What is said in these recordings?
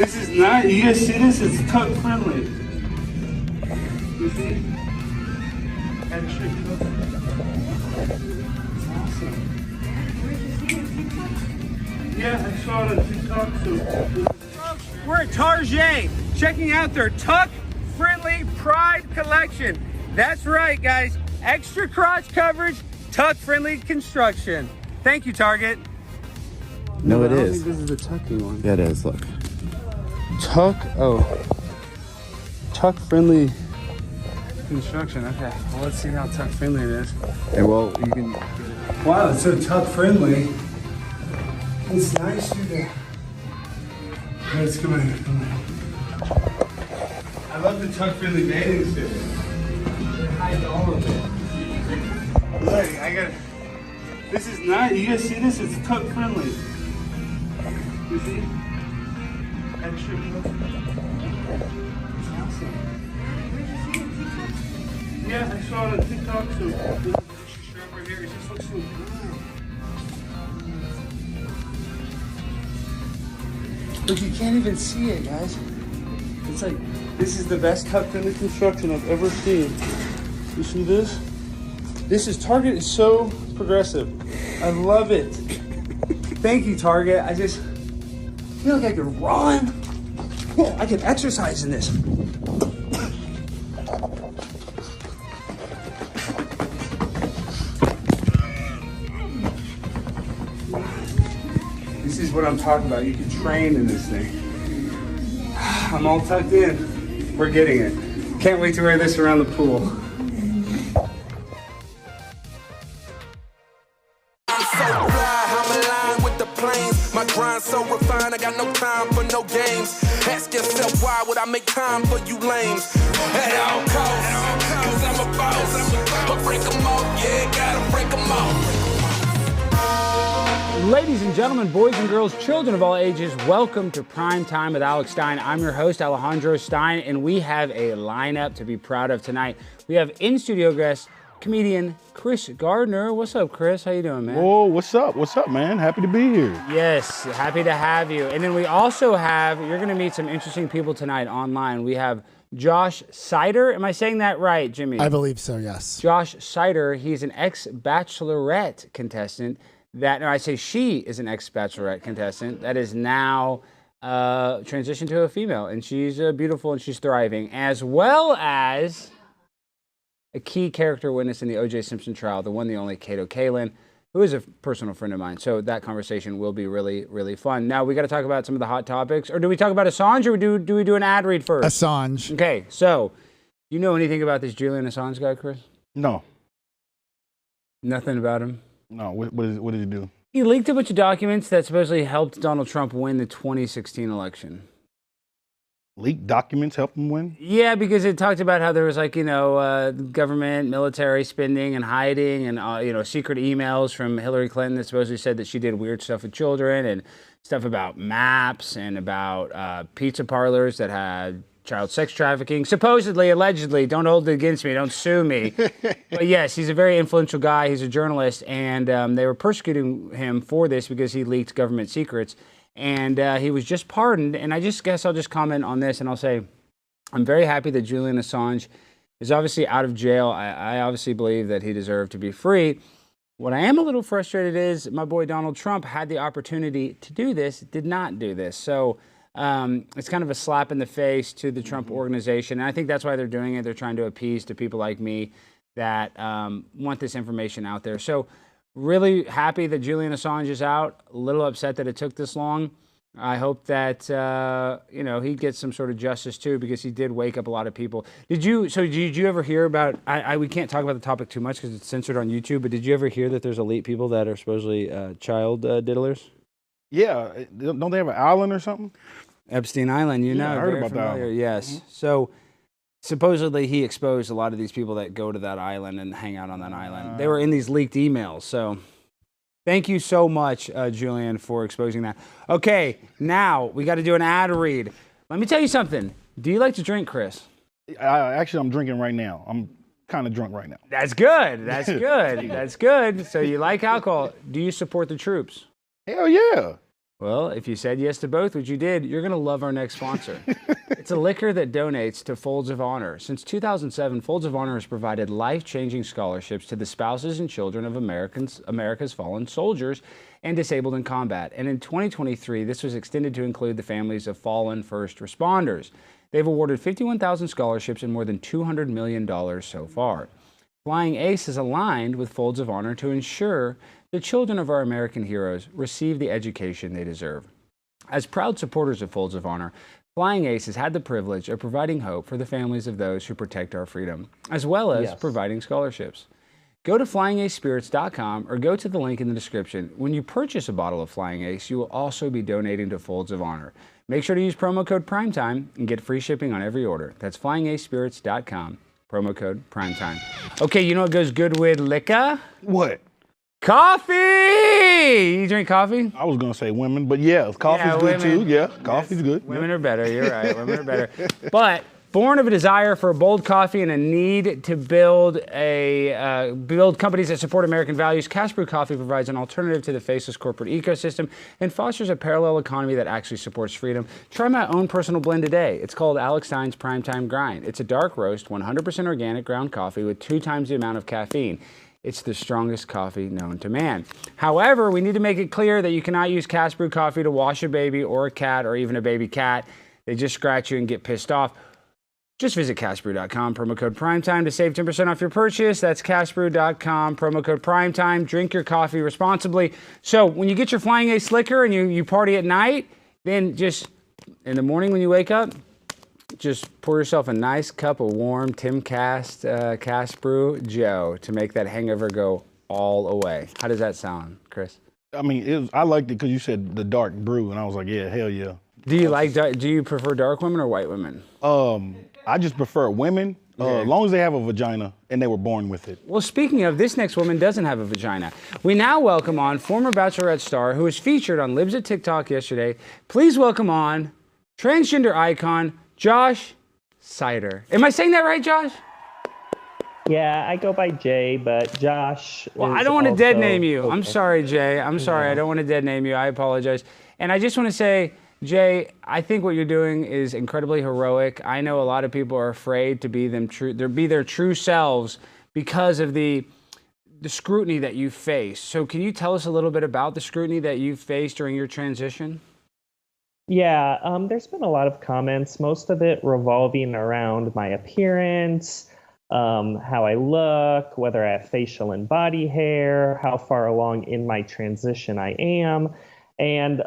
This is not, you guys see this? It's tuck friendly. You see? Extra tuck. It's awesome. Yeah, I saw it on TikTok. So. We're at Target, checking out their tuck-friendly Pride collection. That's right, guys. Extra crotch coverage, tuck-friendly construction. Thank you, Target. No, it I don't is. think this is the tucking one. Yeah, it is. Look. Tuck-friendly construction. Okay, well, let's see how tuck-friendly it is. And well, you can. Wow, it's so tuck-friendly. It's nice to do. Let's come in. I love the tuck-friendly bathing suit. They hide all of it. Look, I got. This is not. You guys see this? It's tuck-friendly. You see? Extra tuck. It's awesome. Yeah, I saw it on TikTok. So this extra strap right here. It just looks so good. But you can't even see it, guys. It's like, this is the best tuck-friendly construction I've ever seen. You see this? This is, Target is so progressive. I love it. Thank you, Target. I just feel like I could run. Oh, I could exercise in this. This is what I'm talking about. You can train in this thing. I'm all tucked in. We're getting it. Can't wait to wear this around the pool. I'm so fly, I'm aligned with the planes. My grind so refined, I got no time for no games. Ask yourself why would I make time for you lames? At all costs, cause I'm a boss. But break them off, yeah, gotta break them off. Ladies and gentlemen, boys and girls, children of all ages, welcome to Prime Time with Alex Stein. I'm your host, Alejandro Stein, and we have a lineup to be proud of tonight. We have in-studio guest, comedian Kris Gardner. What's up, Kris? How you doing, man? Whoa, what's up? What's up, man? Happy to be here. Yes, happy to have you. And then we also have, you're going to meet some interesting people tonight online. We have Josh Seiter. Am I saying that right, Jimmy? I believe so, yes. Josh Seiter, he's an ex-Bachelorette contestant. I say she is an ex-Bachelorette contestant that is now transitioned to a female, and she's beautiful and she's thriving, as well as a key character witness in the O.J. Simpson trial, the one, the only Kato Kaelin, who is a personal friend of mine. So that conversation will be really, really fun. Now we got to talk about some of the hot topics, or do we talk about Assange, or do we do an ad read first? Assange. Okay, so you know anything about this Julian Assange guy, Kris? No, Nothing about him. no. What did he do? He leaked a bunch of documents that supposedly helped Donald Trump win the 2016 election. Leaked documents help him win? Yeah, because it talked about how there was government, military spending and hiding and, secret emails from Hillary Clinton that supposedly said that she did weird stuff with children and stuff about maps and about pizza parlors that had child sex trafficking. Supposedly, allegedly, don't hold it against me, don't sue me. But yes, he's a very influential guy. He's a journalist, and they were persecuting him for this because he leaked government secrets. And he was just pardoned. And I just guess I'll just comment on this, and I'll say I'm very happy that Julian Assange is obviously out of jail. I obviously believe that he deserved to be free. What I am a little frustrated is my boy Donald Trump had the opportunity to do this, did not do this. So it's kind of a slap in the face to the Trump organization. And I think that's why they're doing it. They're trying to appease to people like me that want this information out there. So really happy that Julian Assange is out. A little upset that it took this long. I hope that he gets some sort of justice too, because he did wake up a lot of people. Did you ever hear about? We can't talk about the topic too much because it's censored on YouTube. But did you ever hear that there's elite people that are supposedly child diddlers? Yeah, don't they have an island or something? Epstein Island, I heard about that. Yes. Mm-hmm. So supposedly he exposed a lot of these people that go to that island and hang out on that island. They were in these leaked emails. So thank you so much, Julian, for exposing that. Okay, now we got to do an ad read. Let me tell you something. Do you like to drink, Kris? Actually, I'm drinking right now. I'm kind of drunk right now. That's good. That's good. That's good. So you like alcohol. Do you support the troops? Hell yeah. Well, if you said yes to both, which you did, you're going to love our next sponsor. It's a liquor that donates to Folds of Honor. Since 2007, Folds of Honor has provided life-changing scholarships to the spouses and children of America's fallen soldiers and disabled in combat. And in 2023, this was extended to include the families of fallen first responders. They've awarded 51,000 scholarships and more than $200 million so far. Flying Ace is aligned with Folds of Honor to ensure the children of our American heroes receive the education they deserve. As proud supporters of Folds of Honor, Flying Ace has had the privilege of providing hope for the families of those who protect our freedom, as well as providing scholarships. Go to flyingacespirits.com or go to the link in the description. When you purchase a bottle of Flying Ace, you will also be donating to Folds of Honor. Make sure to use promo code PRIMETIME and get free shipping on every order. That's flyingacespirits.com, promo code PRIMETIME. Okay, you know what goes good with liquor? What? Coffee! You drink coffee? I was going to say women, but yeah, coffee's good too. Yeah, coffee's good. Women are better. You're right. Women are better. But born of a desire for a bold coffee and a need to build companies that support American values, CastBrew Coffee provides an alternative to the faceless corporate ecosystem and fosters a parallel economy that actually supports freedom. Try my own personal blend today. It's called Alex Stein's Primetime Grind. It's a dark roast, 100% organic ground coffee with 2 times the amount of caffeine. It's the strongest coffee known to man. However, we need to make it clear that you cannot use CastBrew Coffee to wash a baby or a cat or even a baby cat. They just scratch you and get pissed off. Just visit CastBrew.com, promo code PRIMETIME to save 10% off your purchase. That's CastBrew.com, promo code PRIMETIME. Drink your coffee responsibly. So when you get your Flying Ace liquor and you party at night, then just in the morning when you wake up, just pour yourself a nice cup of warm Tim CastBrew Joe to make that hangover go all away. How does that sound, Kris? I mean, I liked it because you said the dark brew, and I was like, yeah, hell yeah. Do you prefer dark women or white women? I just prefer women, as long as they have a vagina and they were born with it. Well, speaking of, this next woman doesn't have a vagina. We now welcome on former Bachelorette star who was featured on Libs at TikTok yesterday. Please welcome on transgender icon, Josh Seiter. Am I saying that right, Josh? Yeah, I go by Jay, but Josh. Well, I don't want to dead name you. Okay. I'm sorry, Jay. I'm sorry. I don't want to dead name you. I apologize. And I just want to say, Jay, I think what you're doing is incredibly heroic. I know a lot of people are afraid to be their true selves because of the scrutiny that you face. So can you tell us a little bit about the scrutiny that you faced during your transition? Yeah, there's been a lot of comments, most of it revolving around my appearance, how I look, whether I have facial and body hair, how far along in my transition I am, and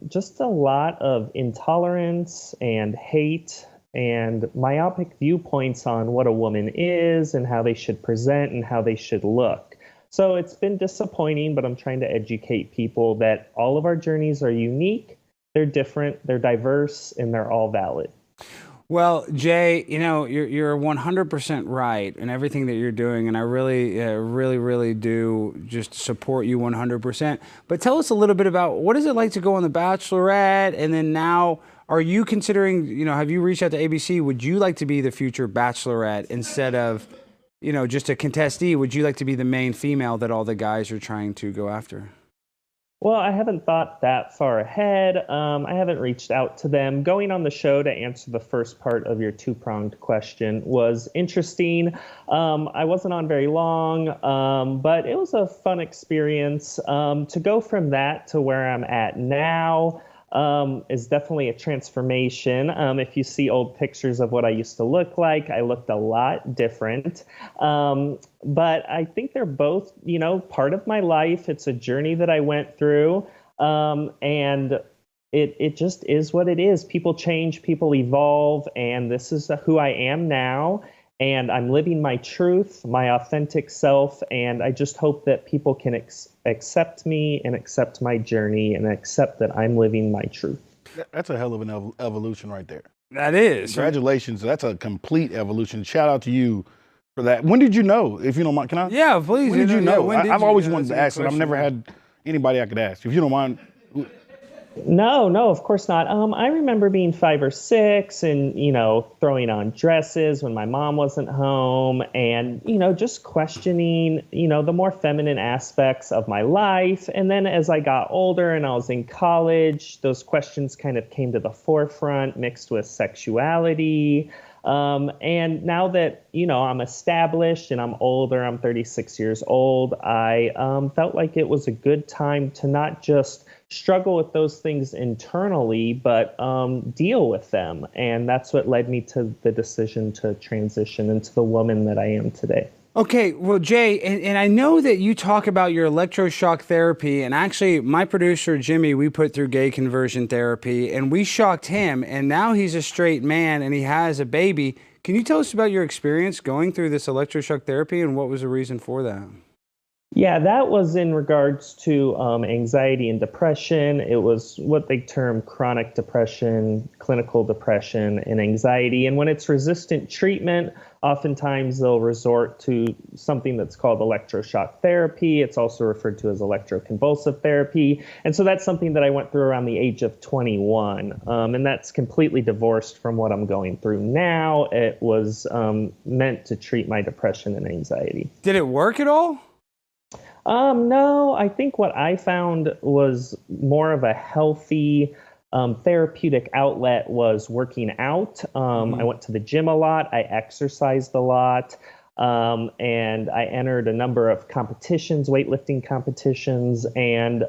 just a lot of intolerance and hate and myopic viewpoints on what a woman is and how they should present and how they should look. So it's been disappointing, but I'm trying to educate people that all of our journeys are unique. They're different, they're diverse, and they're all valid. Well, Jay, you know, you're 100% right in everything that you're doing, and I really do just support you 100%. But tell us a little bit about what is it like to go on The Bachelorette, and then now, are you considering, you know, have you reached out to ABC? Would you like to be the future Bachelorette instead of, you know, just a contestee? Would you like to be the main female that all the guys are trying to go after? Well, I haven't thought that far ahead. I haven't reached out to them. Going on the show to answer the first part of your two-pronged question was interesting. I wasn't on very long, but it was a fun experience. To go from that to where I'm at now is definitely a transformation. If you see old pictures of what I used to look like, I looked a lot different. But I think they're both, you know, part of my life. It's a journey that I went through. And it just is what it is. People change, people evolve, and this is who I am now. And I'm living my truth, my authentic self, and I just hope that people can accept me and accept my journey and accept that I'm living my truth. That's a hell of an evolution right there. That is. Congratulations. That's a complete evolution. Shout out to you for that. When did you know, if you don't mind? Can I? Yeah, please. When did you know? Yeah, I've always wanted to ask, and I've never had anybody I could ask. If you don't mind. No, of course not. I remember being 5 or 6 and, throwing on dresses when my mom wasn't home and, just questioning, the more feminine aspects of my life. And then as I got older and I was in college, those questions kind of came to the forefront mixed with sexuality. And now that, I'm established and I'm older, I'm 36 years old, I felt like it was a good time to not just struggle with those things internally, but deal with them. And that's what led me to the decision to transition into the woman that I am today. Okay, well, Jay, and I know that you talk about your electroshock therapy, and actually my producer, Jimmy, we put through gay conversion therapy, and we shocked him, and now he's a straight man, and he has a baby. Can you tell us about your experience going through this electroshock therapy, and what was the reason for that? Yeah, that was in regards to anxiety and depression. It was what they term chronic depression, clinical depression, and anxiety. And when it's resistant treatment, oftentimes they'll resort to something that's called electroshock therapy. It's also referred to as electroconvulsive therapy. And so that's something that I went through around the age of 21. And that's completely divorced from what I'm going through now. It was meant to treat my depression and anxiety. Did it work at all? No, I think what I found was more of a healthy therapeutic outlet was working out. I went to the gym a lot. I exercised a lot. And I entered a number of competitions, weightlifting competitions. And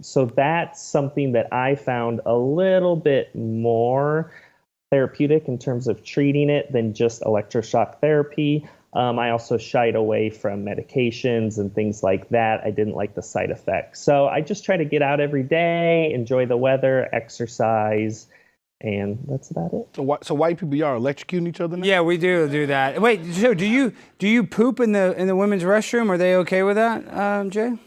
so that's something that I found a little bit more therapeutic in terms of treating it than just electroshock therapy. I also shied away from medications and things like that. I didn't like the side effects. So I just try to get out every day, enjoy the weather, exercise, and that's about it. So white people, y'all are electrocuting each other now? Yeah, we do that. Wait, so do you poop in the women's restroom? Are they okay with that, Jay?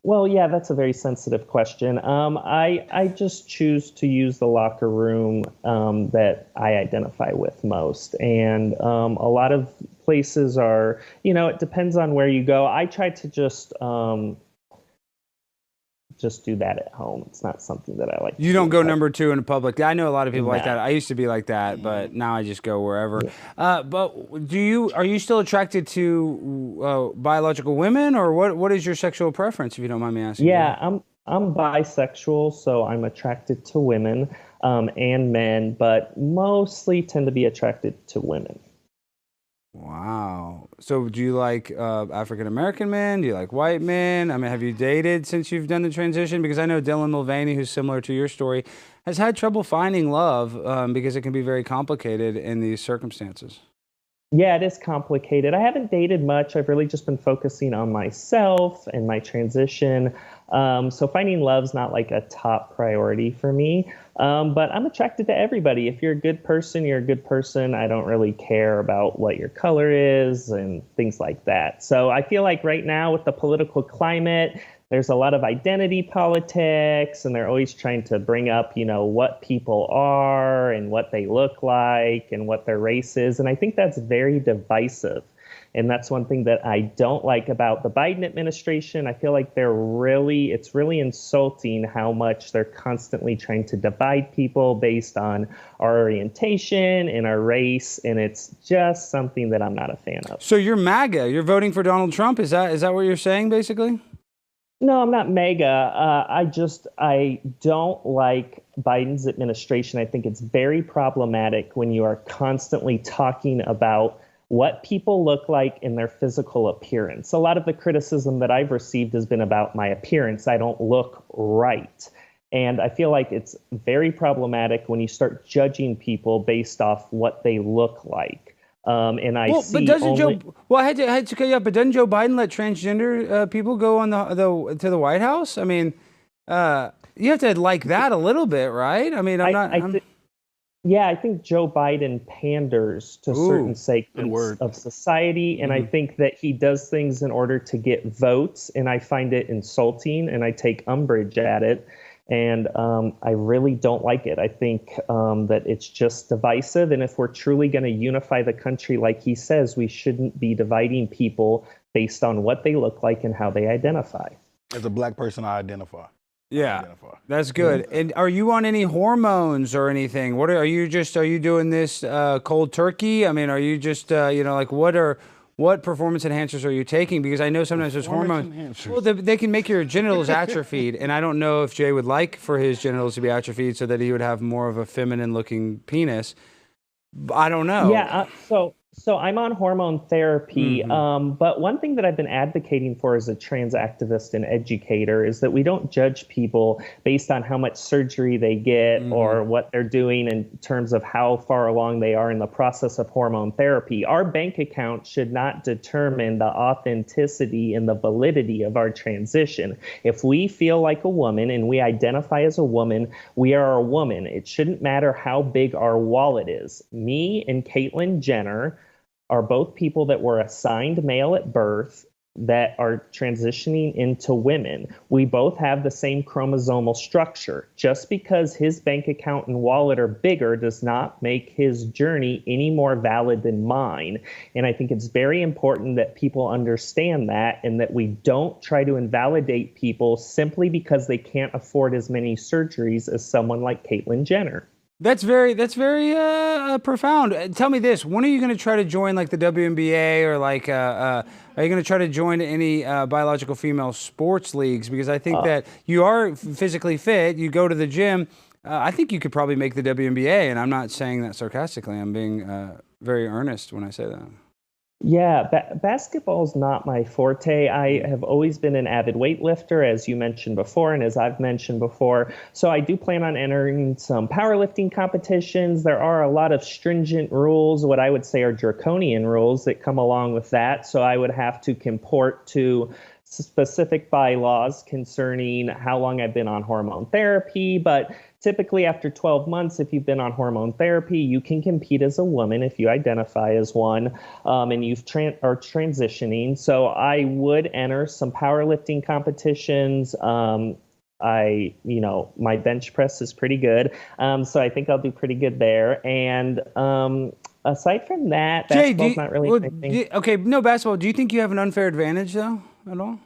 Well, yeah, that's a very sensitive question. I just choose to use the locker room that I identify with most. And a lot of places are, it depends on where you go. I try to just do that at home. It's not something that I like. You don't go number 2 in public. I know a lot of people like that. I used to be like that, but now I just go wherever. Yeah. But are you still attracted to biological women, or what is your sexual preference, if you don't mind me asking? Yeah, I'm bisexual, so I'm attracted to women and men, but mostly tend to be attracted to women. Wow. So do you like African-American men? Do you like white men? I mean, have you dated since you've done the transition? Because I know Dylan Mulvaney, who's similar to your story, has had trouble finding love because it can be very complicated in these circumstances. Yeah, it is complicated. I haven't dated much. I've really just been focusing on myself and my transition. So finding love's not like a top priority for me. But I'm attracted to everybody. If you're a good person, you're a good person. I don't really care about what your color is and things like that. So I feel like right now with the political climate, there's a lot of identity politics, and they're always trying to bring up, what people are and what they look like and what their race is. And I think that's very divisive. And that's one thing that I don't like about the Biden administration. I feel like it's really insulting how much they're constantly trying to divide people based on our orientation and our race. And it's just something that I'm not a fan of. So you're MAGA. You're voting for Donald Trump. Is that what you're saying, basically? No, I'm not MAGA. I don't like Biden's administration. I think it's very problematic when you are constantly talking about what people look like in their physical appearance. A lot of the criticism that I've received has been about my appearance. I don't look right. And I feel like it's very problematic when you start judging people based off what they look like. And I see but doesn't I had to cut you up, but doesn't Joe Biden let transgender people go on to the White House? I mean, you have to like that a little bit, right? I mean, I think Joe Biden panders to certain segments of society, and I think that he does things in order to get votes, and I find it insulting, and I take umbrage at it, and I really don't like it. I think that it's just divisive, and if we're truly going to unify the country like he says, we shouldn't be dividing people based on what they look like and how they identify. As a black person, I identify. Yeah, identify. that's good. And are you on any hormones or anything? What are you doing this cold turkey? I mean, are you just like what performance enhancers are you taking? Because I know sometimes there's hormones. Enhancers. Well, they can make your genitals atrophied, and I don't know if Jay would like for his genitals to be atrophied so that he would have more of a feminine looking penis. I don't know. Yeah, so I'm on hormone therapy, but one thing that I've been advocating for as a trans activist and educator is that we don't judge people based on how much surgery they get or what they're doing in terms of how far along they are in the process of hormone therapy. Our bank account should not determine the authenticity and the validity of our transition. If we feel like a woman and we identify as a woman, we are a woman. It shouldn't matter how big our wallet is. Me and Caitlyn Jenner are both people that were assigned male at birth that are transitioning into women. We both have the same chromosomal structure. Just because his bank account and wallet are bigger does not make his journey any more valid than mine. And I think it's very important that people understand that and that we don't try to invalidate people simply because they can't afford as many surgeries as someone like Caitlyn Jenner. That's very profound. Tell me this: when are you going to try to join like the WNBA or like are you going to try to join any biological female sports leagues? Because I think that you are physically fit. You go to the gym. I think you could probably make the WNBA, and I'm not saying that sarcastically. I'm being very earnest when I say that. Yeah, basketball is not my forte. I have always been an avid weightlifter, as you mentioned before, and as I've mentioned before. So I do plan on entering some powerlifting competitions. There are a lot of stringent rules, what I would say are draconian rules that come along with that. So I would have to comport to specific bylaws concerning how long I've been on hormone therapy. But typically after 12 months, if you've been on hormone therapy, you can compete as a woman if you identify as one, and you've are transitioning. So I would enter some powerlifting competitions. My bench press is pretty good. So I think I'll do pretty good there. And aside from that, basketball's not really my thing. Okay, no basketball. Do you think you have an unfair advantage though at all?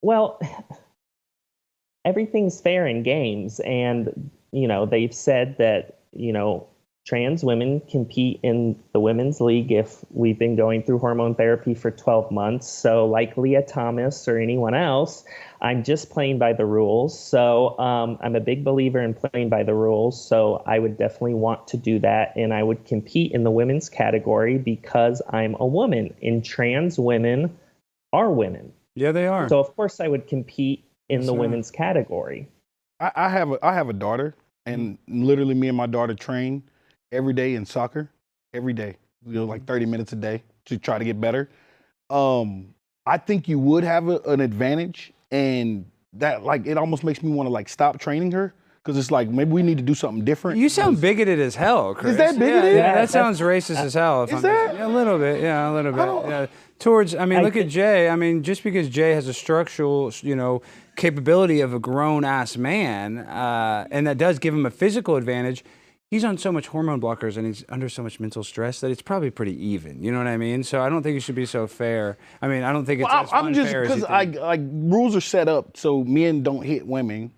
Well, everything's fair in games, and they've said that trans women compete in the women's league if we've been going through hormone therapy for 12 months. So like Leah Thomas or anyone else, I'm just playing by the rules. So I'm a big believer in playing by the rules. So I would definitely want to do that. And I would compete in the women's category because I'm a woman, and trans women are women. Yeah, they are. So of course I would compete in the women's category. I have a daughter, and literally me and my daughter train every day in soccer, every day, like 30 minutes a day to try to get better. I think you would have an advantage, and that it almost makes me want to stop training her, because it's like maybe we need to do something different. You sound bigoted as hell, Kris. Is that bigoted? Yeah, that sounds racist as hell. Is that? Yeah, a little bit. Yeah, a little bit. Yeah. Look at Jay. Just because Jay has a structural, capability of a grown-ass man, and that does give him a physical advantage, he's on so much hormone blockers and he's under so much mental stress that it's probably pretty even. You know what I mean? So I don't think it should be so fair. I don't think it's as unfair as you think. Because rules are set up so men don't hit women.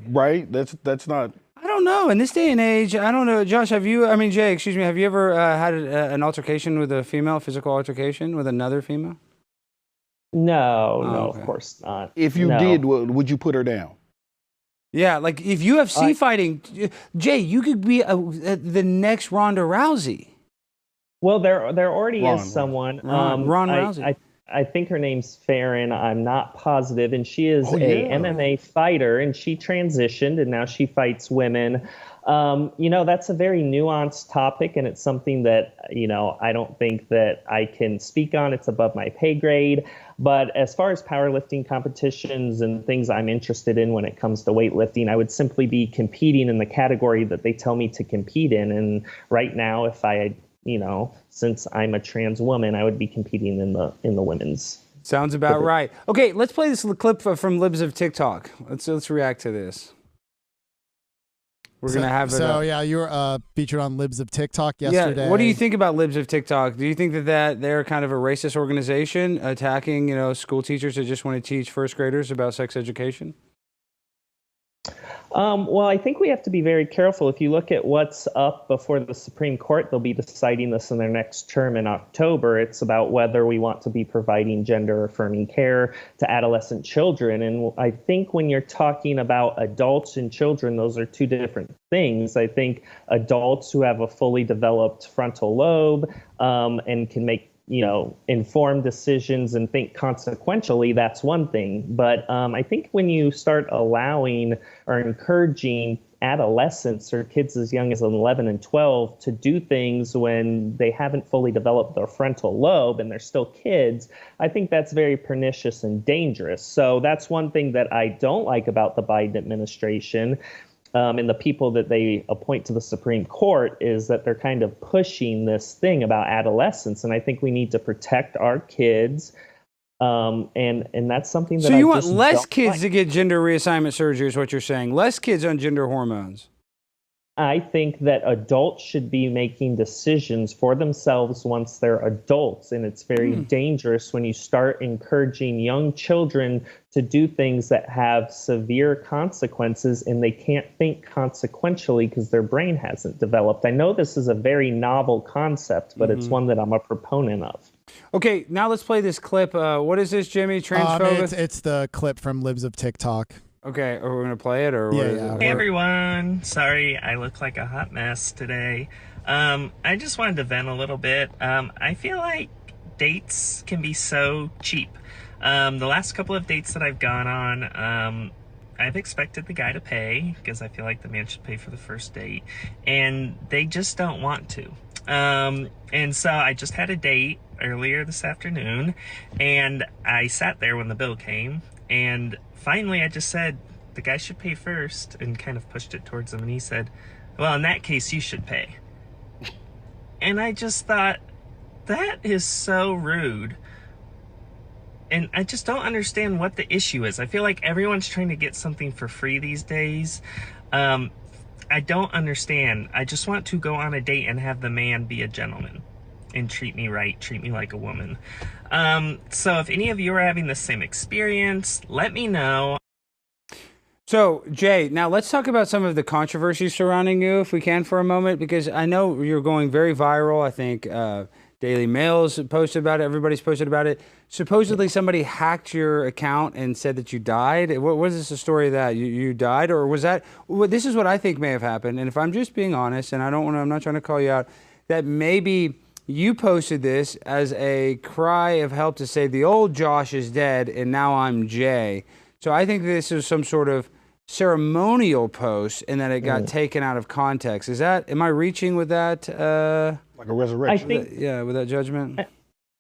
Right? That's not. I don't know. In this day and age, I don't know. Josh, Jay, excuse me, have you ever had an altercation with a female, physical altercation with another female? No, okay. Of course not. If you did, would you put her down? Yeah, like if UFC fighting, Jay, you could be the next Ronda Rousey. Well, there already is someone. Ron Rousey. I think her name's Farron. I'm not positive, and she is MMA fighter, and she transitioned, and now she fights women. That's a very nuanced topic, and it's something that I don't think that I can speak on. It's above my pay grade. But as far as powerlifting competitions and things I'm interested in when it comes to weightlifting, I would simply be competing in the category that they tell me to compete in. And right now, if I, since I'm a trans woman, I would be competing in the women's. Sounds about right. Okay, let's play this clip from Libs of TikTok. Let's react to this. We're going to have it So, up. yeah, you were featured on Libs of TikTok yesterday. Yeah, what do you think about Libs of TikTok? Do you think that they're kind of a racist organization attacking, school teachers that just want to teach first graders about sex education? Well, I think we have to be very careful. If you look at what's up before the Supreme Court, they'll be deciding this in their next term in October. It's about whether we want to be providing gender-affirming care to adolescent children. And I think when you're talking about adults and children, those are two different things. I think adults who have a fully developed frontal lobe and can make informed decisions and think consequentially, that's one thing. But I think when you start allowing or encouraging adolescents or kids as young as 11 and 12 to do things when they haven't fully developed their frontal lobe and they're still kids, I think that's very pernicious and dangerous. So that's one thing that I don't like about the Biden administration. And the people that they appoint to the Supreme Court is that they're kind of pushing this thing about adolescence. And I think we need to protect our kids. And that's something that So you I want just less don't kids like. to get gender reassignment surgery is what you're saying. Less kids on gender hormones. I think that adults should be making decisions for themselves once they're adults. And it's very dangerous when you start encouraging young children to do things that have severe consequences and they can't think consequentially because their brain hasn't developed. I know this is a very novel concept, but it's one that I'm a proponent of. Okay, now let's play this clip. What is this, Jimmy? Transphobic? It's the clip from Libs of TikTok. Okay, are we going to play it? Or Yeah, what is yeah. it? Hey everyone, sorry I look like a hot mess today. I just wanted to vent a little bit. I feel like dates can be so cheap. The last couple of dates that I've gone on, I've expected the guy to pay because I feel like the man should pay for the first date, and they just don't want to. And so I just had a date earlier this afternoon, and I sat there when the bill came, and finally I just said, the guy should pay first, and kind of pushed it towards him, and he said, well, in that case, you should pay. And I just thought, that is so rude. And I just don't understand what the issue is. I feel like everyone's trying to get something for free these days. I don't understand. I just want to go on a date and have the man be a gentleman and treat me right, treat me like a woman. So if any of you are having the same experience, let me know. So, Jay, now let's talk about some of the controversy surrounding you, if we can, for a moment, because I know you're going very viral. I think Daily Mail's posted about it. Everybody's posted about it. Supposedly, somebody hacked your account and said that you died. What was this a story of that you died, or was that? This is what I think may have happened. And if I'm just being honest, and I'm not trying to call you out, that maybe you posted this as a cry of help to say the old Josh is dead and now I'm Jay. So I think this is some sort of ceremonial post and that it got taken out of context. Am I reaching with that? Like a resurrection. With that judgment?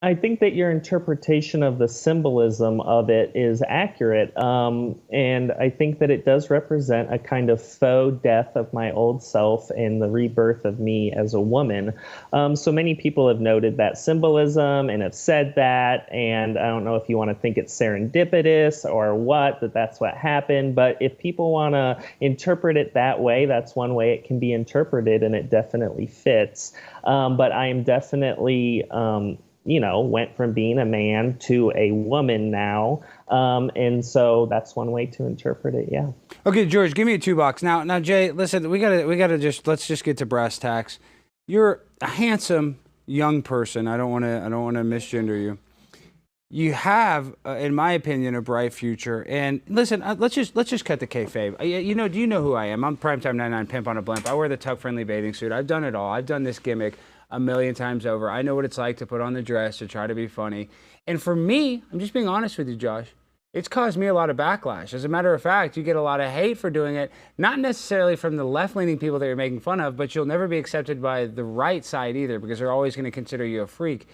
I think that your interpretation of the symbolism of it is accurate. And I think that it does represent a kind of faux death of my old self and the rebirth of me as a woman. So many people have noted that symbolism and have said that. And I don't know if you want to think it's serendipitous or what, that's what happened. But if people want to interpret it that way, that's one way it can be interpreted, and it definitely fits. But I am definitely went from being a man to a woman now. And so that's one way to interpret it. Yeah. Okay, George, give me a $2. Now, Jay, listen, let's just get to brass tacks. You're a handsome young person. I don't want to misgender you. You have, in my opinion, a bright future. And listen, let's just cut the kayfabe. Do you know who I am? I'm Primetime 99 Pimp on a Blimp. I wear the tuck-friendly bathing suit. I've done it all. I've done this gimmick a million times over. I know what it's like to put on the dress, to try to be funny. And for me, I'm just being honest with you, Josh, it's caused me a lot of backlash. As a matter of fact, you get a lot of hate for doing it, not necessarily from the left-leaning people that you're making fun of, but you'll never be accepted by the right side either, because they're always going to consider you a freak.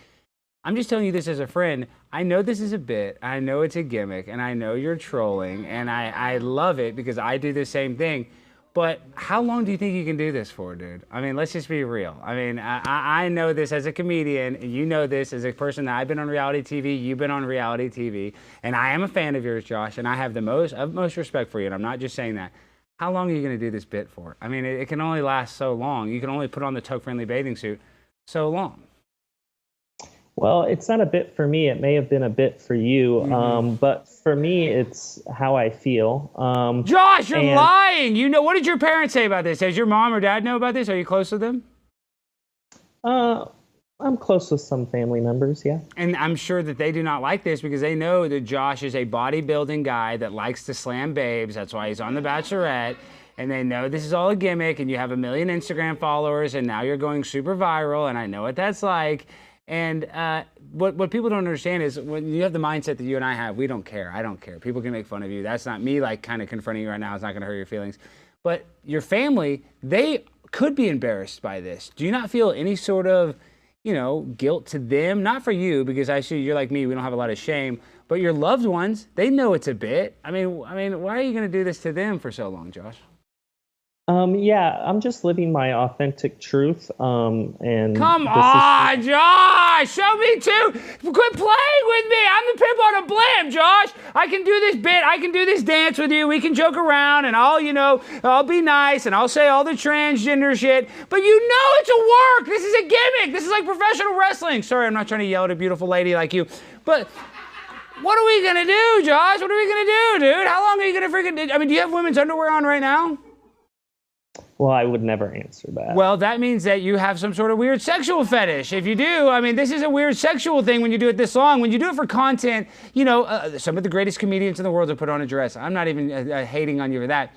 I'm just telling you this as a friend. I know this is a bit, I know it's a gimmick, and I know you're trolling, and I love it because I do the same thing. But how long do you think you can do this for, dude? I mean, let's just be real. I mean, I know this as a comedian, and you know this as a person that I've been on reality TV, you've been on reality TV, and I am a fan of yours, Josh, and I have the utmost respect for you, and I'm not just saying that. how long are you going to do this bit for? I mean, it can only last so long. You can only put on the tug-friendly bathing suit so long. Well, it's not a bit for me. It may have been a bit for you, but for me, it's how I feel. Josh, you're lying. You know, what did your parents say about this? Does your mom or dad know about this? Are you close with them? I'm close with some family members, yeah. And I'm sure that they do not like this because they know that Josh is a bodybuilding guy that likes to slam babes. That's why he's on The Bachelorette. And they know this is all a gimmick, and you have 1 million Instagram followers, and now you're going super viral, and I know what that's like. And what people don't understand is when you have the mindset that you and I have, we don't care. I don't care. People can make fun of you. That's not me, like, kind of confronting you right now. It's not going to hurt your feelings. But your family, they could be embarrassed by this. Do you not feel any sort of, you know, guilt to them? Not for you, because I see you're like me. We don't have a lot of shame. But your loved ones, they know it's a bit. I mean, why are you going to do this to them for so long, Josh? Yeah, I'm just living my authentic truth. And come on, Josh, show me too. Quit playing with me. I'm the pimp on a blimp, Josh. I can do this bit. I can do this dance with you. We can joke around, and I'll be nice, and I'll say all the transgender shit. But you know it's a work. This is a gimmick. This is like professional wrestling. Sorry, I'm not trying to yell at a beautiful lady like you, but. What are we gonna do, Josh? What are we gonna do, dude? How long are you gonna freaking? I mean, do you have women's underwear on right now? Well, I would never answer that. Well, that means that you have some sort of weird sexual fetish. If you do, I mean, this is a weird sexual thing when you do it this long. When you do it for content, you know, some of the greatest comedians in the world have put on a dress. I'm not even hating on you for that.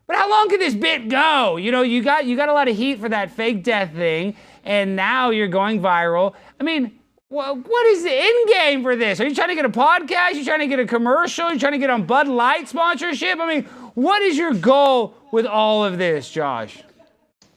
But how long can this bit go? You know, you got a lot of heat for that fake death thing, and now you're going viral. I mean, what is the end game for this? Are you trying to get a podcast? Are you trying to get a commercial? Are you trying to get on Bud Light sponsorship? I mean, what is your goal with all of this, Josh?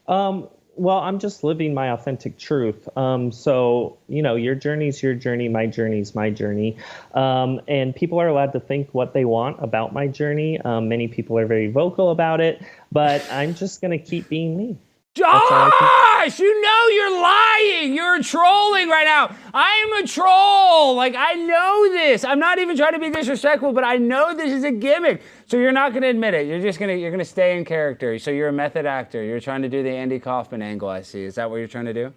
Well, I'm just living my authentic truth. So, you know, your journey's your journey, my journey's my journey. And people are allowed to think what they want about my journey. Many people are very vocal about it, but I'm just going to keep being me. Josh, you know you're lying. You're trolling right now. I am a troll. Like, I know this. I'm not even trying to be disrespectful, but I know this is a gimmick. So you're not going to admit it. You're going to stay in character. So you're a method actor. You're trying to do the Andy Kaufman angle, I see. Is that what you're trying to do?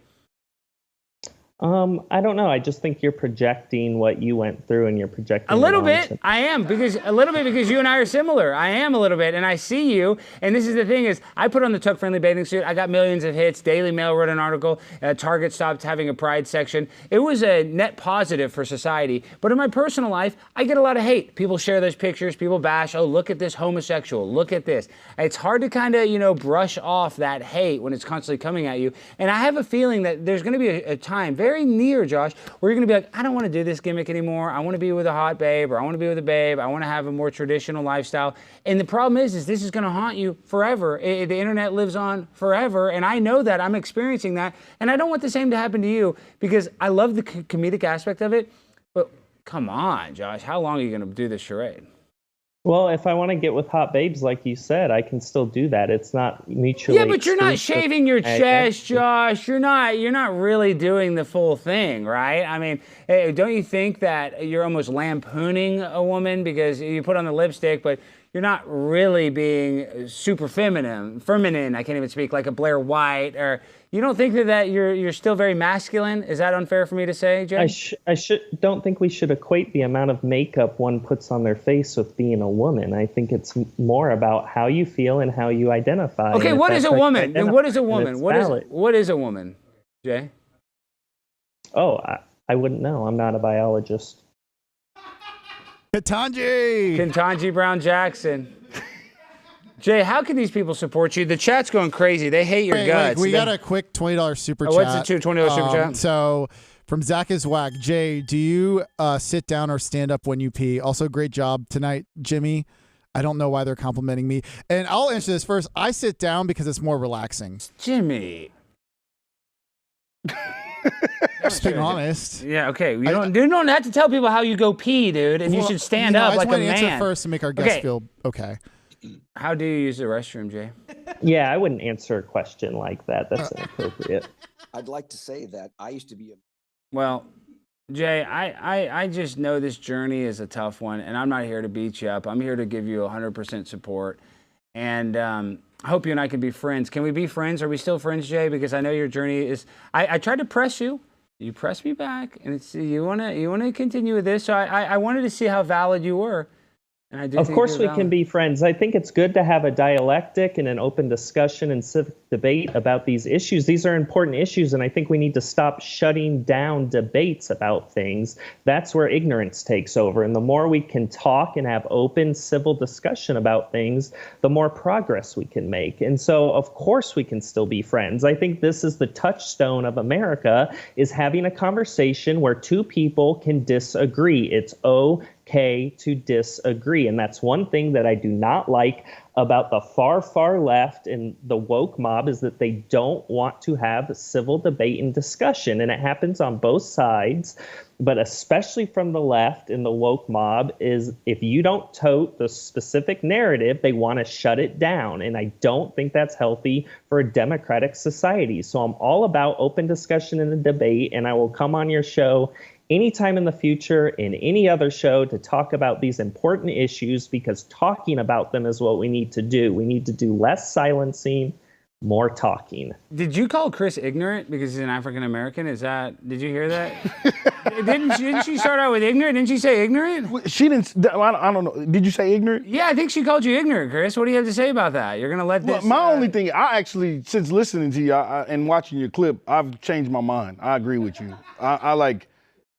I don't know. I just think you're projecting what you went through, and you're projecting a little bit. I am because you and I are similar. I am a little bit, and I see you. And this is the thing: is I put on the tuck-friendly bathing suit. I got millions of hits. Daily Mail wrote an article. Target stopped having a pride section. It was a net positive for society. But in my personal life, I get a lot of hate. People share those pictures. People bash. Oh, look at this homosexual. Look at this. It's hard to kind of brush off that hate when it's constantly coming at you. And I have a feeling that there's going to be a time very near, Josh, where you're going to be like, I don't want to do this gimmick anymore. I want to be with a hot babe, or I want to be with a babe. I want to have a more traditional lifestyle. And the problem is this is going to haunt you forever. The internet lives on forever, and I know that. I'm experiencing that, and I don't want the same to happen to you because I love the comedic aspect of it. But come on, Josh, how long are you going to do this charade? Well, if I want to get with hot babes, like you said, I can still do that. It's not mutually. Yeah, but you're not shaving your chest, Josh. You're not really doing the full thing, right? I mean, don't you think that you're almost lampooning a woman because you put on the lipstick, but you're not really being super feminine. I can't even speak, like a Blair White, or you don't think that you're still very masculine? Is that unfair for me to say, Jay? I don't think we should equate the amount of makeup one puts on their face with being a woman. I think it's more about how you feel and how you identify. Okay, what is a woman? What is a woman? What is a woman, Jay? Oh, I wouldn't know. I'm not a biologist. Ketanji Brown Jackson. Jay, how can these people support you? The chat's going crazy. They hate your guts. We got a quick $20 super chat. What's the $20 super chat? So from Zach is Whack. Jay, do you sit down or stand up when you pee? Also, great job tonight, Jimmy. I don't know why they're complimenting me. And I'll answer this first. I sit down because it's more relaxing. Jimmy. Just being honest. Yeah, okay. You don't have to tell people how you go pee, dude, and you should stand up like a man. I just want to answer first to make our guests feel okay. How do you use the restroom, Jay? Yeah, I wouldn't answer a question like that. That's inappropriate. I'd like to say that I used to be a... Well, Jay, I just know this journey is a tough one, and I'm not here to beat you up. I'm here to give you 100% support. And I hope you and I can be friends. Can we be friends? Are we still friends, Jay? Because I know your journey is. I tried to press you. You pressed me back, and it's you wanna continue with this. So I wanted to see how valid you were. And I do Of think course, you're we valid. can be friends. I think it's good to have a dialectic and an open discussion and civic debate about these issues. These are important issues, and I think we need to stop shutting down debates about things. That's where ignorance takes over. And the more we can talk and have open civil discussion about things, the more progress we can make. And so, of course, we can still be friends. I think this is the touchstone of America, is having a conversation where two people can disagree. It's okay to disagree. And that's one thing that I do not like about the far, far left and the woke mob, is that they don't want to have civil debate and discussion. And it happens on both sides, but especially from the left and the woke mob, is if you don't tote the specific narrative, they want to shut it down. And I don't think that's healthy for a democratic society. So I'm all about open discussion and a debate, and I will come on your show anytime in the future, in any other show, to talk about these important issues, because talking about them is what we need to do. We need to do less silencing, more talking. Did you call Kris ignorant because he's an African American? Did you hear that? Didn't she start out with ignorant? Didn't she say ignorant? She didn't. I don't know. Did you say ignorant? Yeah, I think she called you ignorant, Kris. What do you have to say about that? You're gonna let this? Well, my only thing, I actually, since listening to you and watching your clip, I've changed my mind. I agree with you.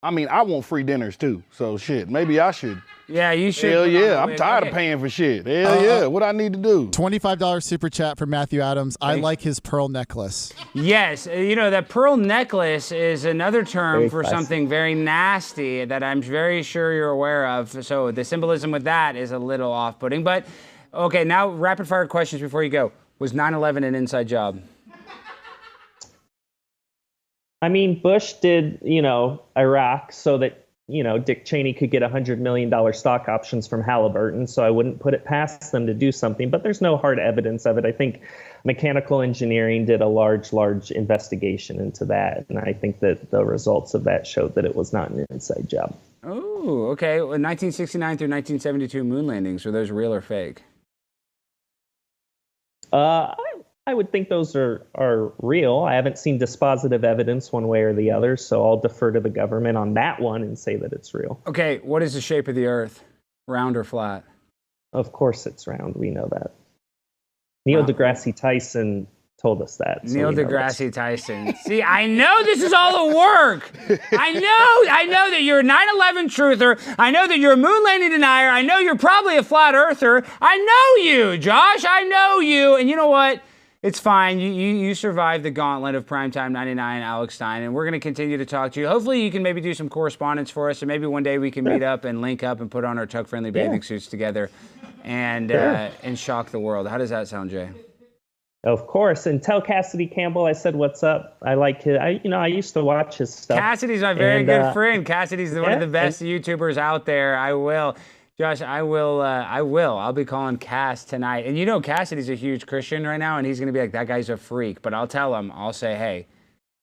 I mean, I want free dinners too. So shit, maybe I should. Yeah, you should. Hell yeah, I'm tired of paying for shit. Hell yeah, what I need to do? $25 super chat for Matthew Adams. I like his pearl necklace. Yes, that pearl necklace is another term Very for classy. something very nasty that I'm very sure you're aware of. So the symbolism with that is a little off-putting. But okay, now rapid fire questions before you go. Was 9/11 an inside job? I mean, Bush did, Iraq so that, Dick Cheney could get $100 million stock options from Halliburton. So I wouldn't put it past them to do something, but there's no hard evidence of it. I think mechanical engineering did a large investigation into that. And I think that the results of that showed that it was not an inside job. Oh, okay. Well, 1969 through 1972 moon landings, were those real or fake? I would think those are real. I haven't seen dispositive evidence one way or the other, so I'll defer to the government on that one and say that it's real. Okay, what is the shape of the Earth? Round or flat? Of course it's round. We know that. Neil deGrasse Tyson told us that. So Neil we know deGrasse Tyson. See, I know this is all a work. I know that you're a 9/11 truther. I know that you're a moon landing denier. I know you're probably a flat earther. I know you, Josh. I know you. And you know what? It's fine. You survived the gauntlet of Primetime 99, Alex Stein, and we're going to continue to talk to you. Hopefully you can maybe do some correspondence for us, and maybe one day we can meet up and link up and put on our tuck-friendly bathing suits together and shock the world. How does that sound, Jay? Of course. And tell Cassidy Campbell I said what's up. I like his, I used to watch his stuff. Cassidy's my very good friend. Cassidy's one of the best YouTubers out there. I will. Josh, I will. I'll be calling Cass tonight. And Cassidy's a huge Christian right now, and he's going to be like, that guy's a freak. But I'll tell him, I'll say, hey.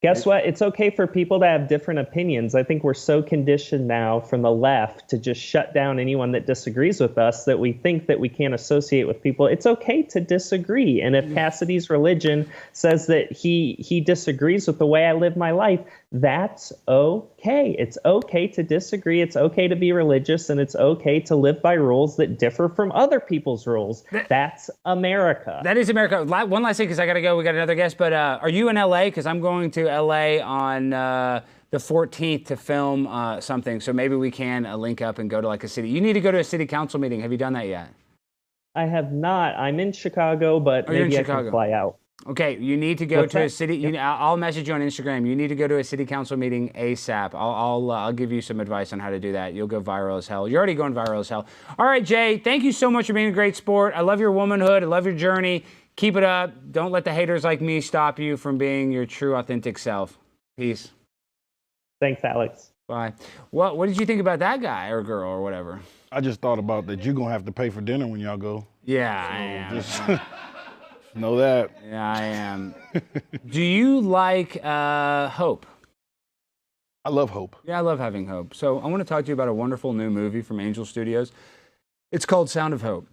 Guess what? It's okay for people to have different opinions. I think we're so conditioned now from the left to just shut down anyone that disagrees with us that we think that we can't associate with people. It's okay to disagree. And if Cassidy's religion says that he disagrees with the way I live my life, that's okay. It's okay to disagree. It's okay to be religious, and it's okay to live by rules that differ from other people's rules. That's America. That is America. One last thing, because I got to go. We got another guest. But are you in LA? Because I'm going to LA on the 14th to film something. So maybe we can link up and go to like a city. You need to go to a city council meeting. Have you done that yet? I have not. I'm in Chicago, but maybe I can fly out. Okay, you need to go to a city. I'll message you on Instagram. You need to go to a city council meeting ASAP. I'll give you some advice on how to do that. You'll go viral as hell. You're already going viral as hell. All right, Jay, thank you so much for being a great sport. I love your womanhood. I love your journey. Keep it up. Don't let the haters like me stop you from being your true, authentic self. Peace. Thanks, Alex. Bye. What did you think about that guy or girl or whatever? I just thought about that you're going to have to pay for dinner when y'all go. Yeah, I am. Just know that. Yeah, I am. Do you like hope? I love hope. Yeah, I love having hope. So I want to talk to you about a wonderful new movie from Angel Studios. It's called Sound of Hope.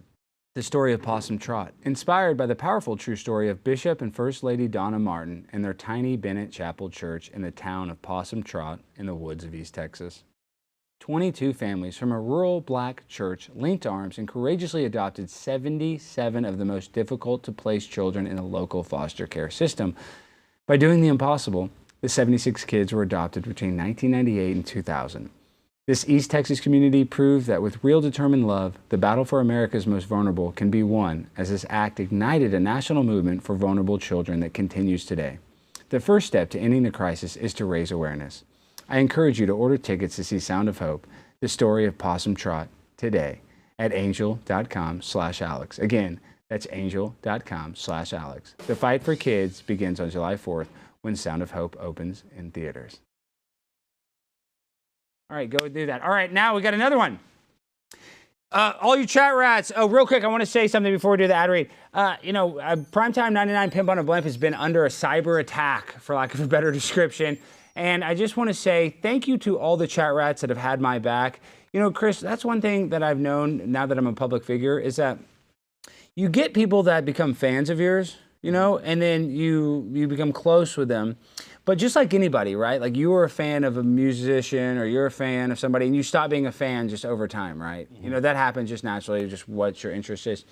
the story of Possum Trot, inspired by the powerful true story of Bishop and First Lady Donna Martin and their tiny Bennett Chapel church in the town of Possum Trot in the woods of East Texas. 22 families from a rural black church linked arms and courageously adopted 77 of the most difficult to place children in a local foster care system. By doing the impossible, the 76 kids were adopted between 1998 and 2000. This East Texas community proved that with real determined love, the battle for America's most vulnerable can be won, as this act ignited a national movement for vulnerable children that continues today. The first step to ending the crisis is to raise awareness. I encourage you to order tickets to see Sound of Hope, the story of Possum Trot, today at angel.com/Alex. Again, that's angel.com/Alex. The fight for kids begins on July 4th when Sound of Hope opens in theaters. All right, go do that. All right, now we got another one. All you chat rats. Oh, real quick, I want to say something before we do the ad read. Primetime 99 Pimp on a Blimp has been under a cyber attack, for lack of a better description. And I just want to say thank you to all the chat rats that have had my back. You know, Kris, that's one thing that I've known now that I'm a public figure is that you get people that become fans of yours, you know, and then you become close with them. But just like anybody, right? Like you were a fan of a musician or you're a fan of somebody and you stop being a fan just over time, right? Mm-hmm. You know, that happens just naturally, just what your interest is.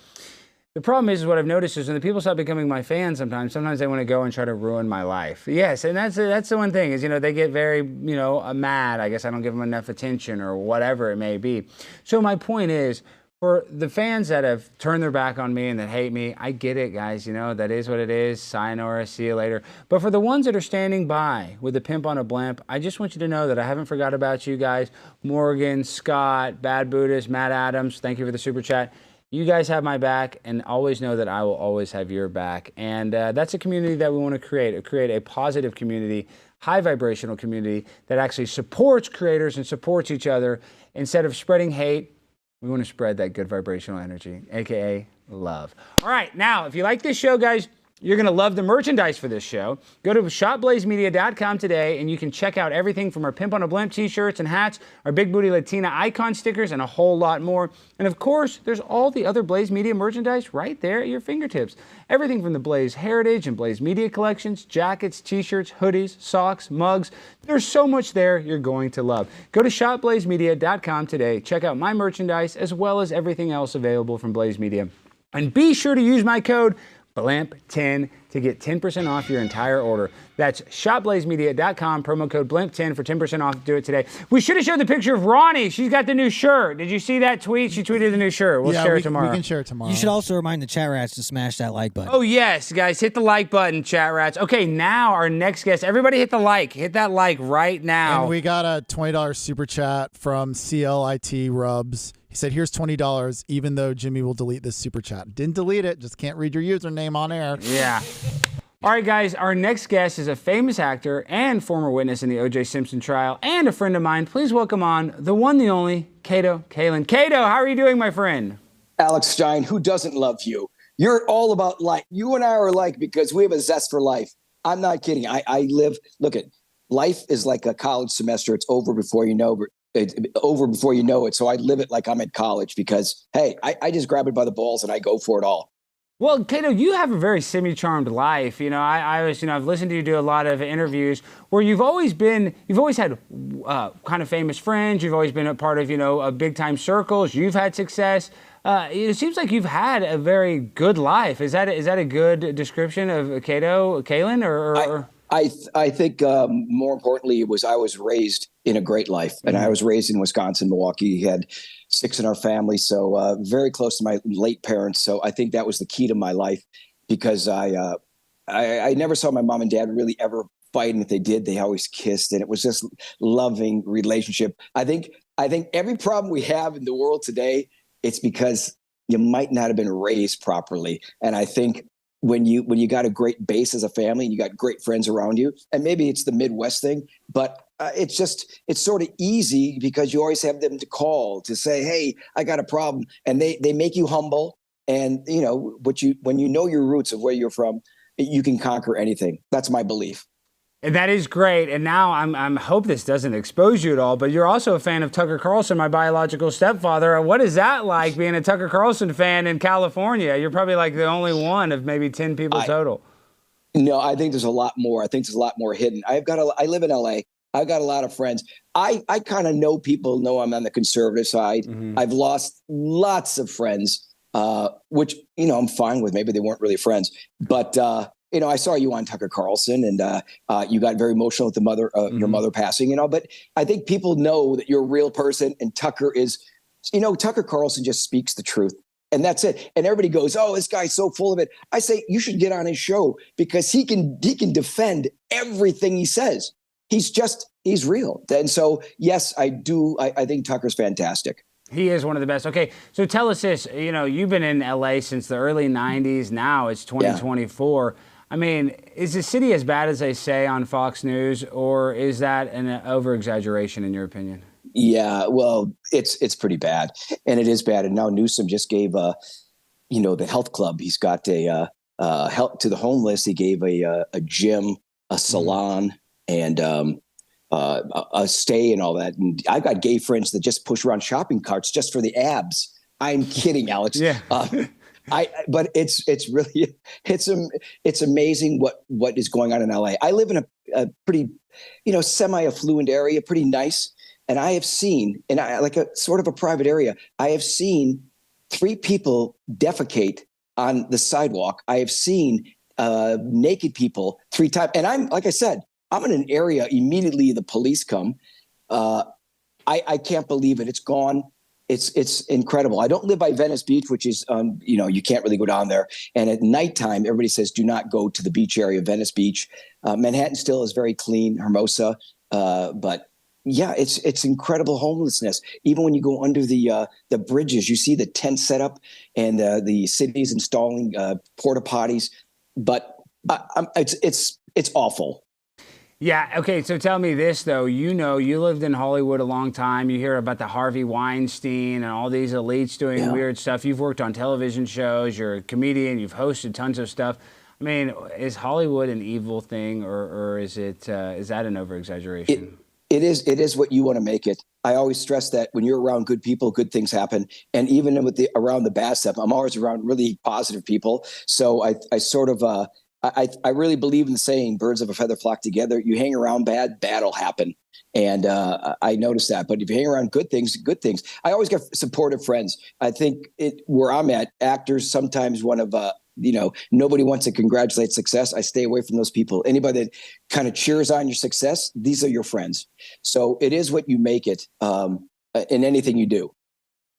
The problem is what I've noticed is when the people stop becoming my fans sometimes they want to go and try to ruin my life. Yes, and that's the one thing is, you know, they get very, mad. I guess I don't give them enough attention or whatever it may be. So my point is, for the fans that have turned their back on me and that hate me, I get it, guys. You know, that is what it is. Sayonara, see you later. But for the ones that are standing by with a pimp on a blimp, I just want you to know that I haven't forgot about you guys. Morgan, Scott, Bad Buddhist, Matt Adams, thank you for the super chat. You guys have my back, and always know that I will always have your back. And that's a community that we want to create a positive community, high vibrational community that actually supports creators and supports each other. Instead of spreading hate, we want to spread that good vibrational energy, aka love. All right, now, if you like this show, guys, you're going to love the merchandise for this show. Go to shopblazemedia.com today, and you can check out everything from our Pimp on a Blimp t-shirts and hats, our Big Booty Latina icon stickers, and a whole lot more. And of course, there's all the other Blaze Media merchandise right there at your fingertips. Everything from the Blaze Heritage and Blaze Media collections, jackets, t-shirts, hoodies, socks, mugs. There's so much there you're going to love. Go to shopblazemedia.com today. Check out my merchandise as well as everything else available from Blaze Media. And be sure to use my code BLIMP10 to get 10% off your entire order. That's shopblazemedia.com, promo code BLIMP10 for 10% off. Do it today. We should have showed the picture of Ronnie. She's got the new shirt. Did you see that tweet? She tweeted the new shirt. We'll share it tomorrow. We can share it tomorrow. You should also remind the chat rats to smash that like button. Oh, yes, guys. Hit the like button, chat rats. Okay, now our next guest. Everybody hit the like. Hit that like right now. And we got a $20 super chat from CLIT Rubs. He said, here's $20, even though Jimmy will delete this super chat. Didn't delete it, just can't read your username on air. Yeah. All right, guys, our next guest is a famous actor and former witness in the O.J. Simpson trial and a friend of mine. Please welcome on the one, the only, Kato Kaelin. Kato, how are you doing, my friend? Alex Stein, who doesn't love you? You're all about life. You and I are alike because we have a zest for life. I'm not kidding. I live, look at, life is like a college semester. It's over before you know it. So I live it like I'm at college because, hey, I just grab it by the balls and I go for it all. Well, Kato, you have a very semi-charmed life. You know, I've listened to you do a lot of interviews where you've always had kind of famous friends. You've always been a part of, big time circles. You've had success. It seems like you've had a very good life. Is that a good description of Kato Kaelin or? I think more importantly, I was raised in a great life, and I was raised in Wisconsin, Milwaukee. Had 6 in our family, so very close to my late parents. So I think that was the key to my life because I never saw my mom and dad really ever fight, and if they did, they always kissed, and it was just loving relationship. I think every problem we have in the world today, it's because you might not have been raised properly, and I think. When you got a great base as a family and you got great friends around you, and maybe it's the Midwest thing, but it's sort of easy because you always have them to call to say, hey, I got a problem. And they make you humble. And, when you know your roots of where you're from, you can conquer anything. That's my belief. And that is great. And now I'm hope this doesn't expose you at all, but you're also a fan of Tucker Carlson, my biological stepfather. What is that like being a Tucker Carlson fan in California? You're probably like the only one of maybe 10 people total. No, I think there's a lot more. I think there's a lot more hidden. I live in LA. I've got a lot of friends. I kind of know people know I'm on the conservative side. Mm-hmm. I've lost lots of friends, which, I'm fine with. Maybe they weren't really friends, but, I saw you on Tucker Carlson, and you got very emotional with your mother passing, but I think people know that you're a real person, and Tucker is, Tucker Carlson just speaks the truth, and that's it. And everybody goes, "Oh, this guy's so full of it." I say, you should get on his show because he can defend everything he says. He's real. And so, yes, I do. I think Tucker's fantastic. He is one of the best. Okay, so tell us this. You've been in LA since the early 90s. Now it's 2024. Yeah. I mean, is the city as bad as they say on Fox News, or is that an over-exaggeration in your opinion? Yeah, well, it's pretty bad, and it is bad. And now Newsom just gave, the health club. He's got a help to the homeless. He gave a gym, a salon, and a stay and all that. And I've got gay friends that just push around shopping carts just for the abs. I'm kidding, Alex. Yeah. But it's really it's amazing what is going on in LA. I live in a pretty, semi-affluent area, pretty nice. And I have seen, like a sort of a private area, I have seen 3 people defecate on the sidewalk. I have seen naked people 3 times. And like I said, I'm in an area immediately the police come. I can't believe it. It's gone. It's incredible. I don't live by Venice Beach, which is, you can't really go down there. And at nighttime, everybody says, do not go to the beach area, Venice Beach. Manhattan still is very clean, Hermosa. But yeah, it's incredible homelessness. Even when you go under the bridges, you see the tent setup and the city's installing porta potties. But it's awful. Yeah. Okay. So tell me this, though. You lived in Hollywood a long time. You hear about the Harvey Weinstein and all these elites doing weird stuff. You've worked on television shows. You're a comedian. You've hosted tons of stuff. I mean, is Hollywood an evil thing, or is it is that an overexaggeration? It is what you want to make it. I always stress that when you're around good people, good things happen. And even around the bad stuff, I'm always around really positive people. So I sort of I really believe in the saying, birds of a feather flock together. You hang around bad will happen. And I noticed that. But if you hang around good things. I always get supportive friends. I think where I'm at, actors sometimes one of, nobody wants to congratulate success. I stay away from those people. Anybody that kind of cheers on your success, these are your friends. So it is what you make it in anything you do.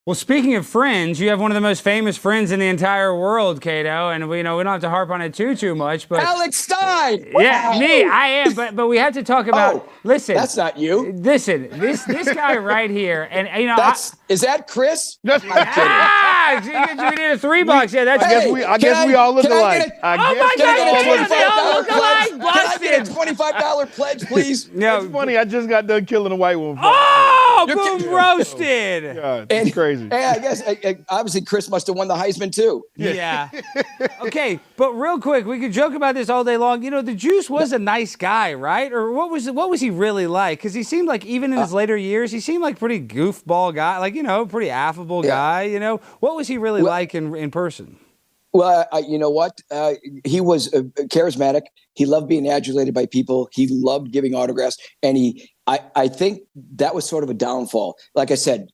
Well, speaking of friends, you have one of the most famous friends in the entire world, Kato, and we don't have to harp on it too much, but Alex Stein. Yeah, wow. Me, I am, but we have to talk about. Listen, that's not you. Listen, this guy right here, and is that Kris? We need a $3. Yeah, that's. I guess we all look alike. Oh my God, they all look alike. Busted. Can I get a $25 pledge, please? No, it's funny. I just got done killing a white woman. Oh, boom, roasted. God, it's crazy. Hey, I guess obviously Kris must have won the Heisman too. Yeah. Okay, but real quick, we could joke about this all day long. The Juice was a nice guy, right? Or what was he really like? Because he seemed like even in his later years, he seemed like pretty goofball guy, like pretty affable guy. What was he really like in person? Well, you know what? He was charismatic. He loved being adulated by people. He loved giving autographs, and I think that was sort of a downfall. Like I said,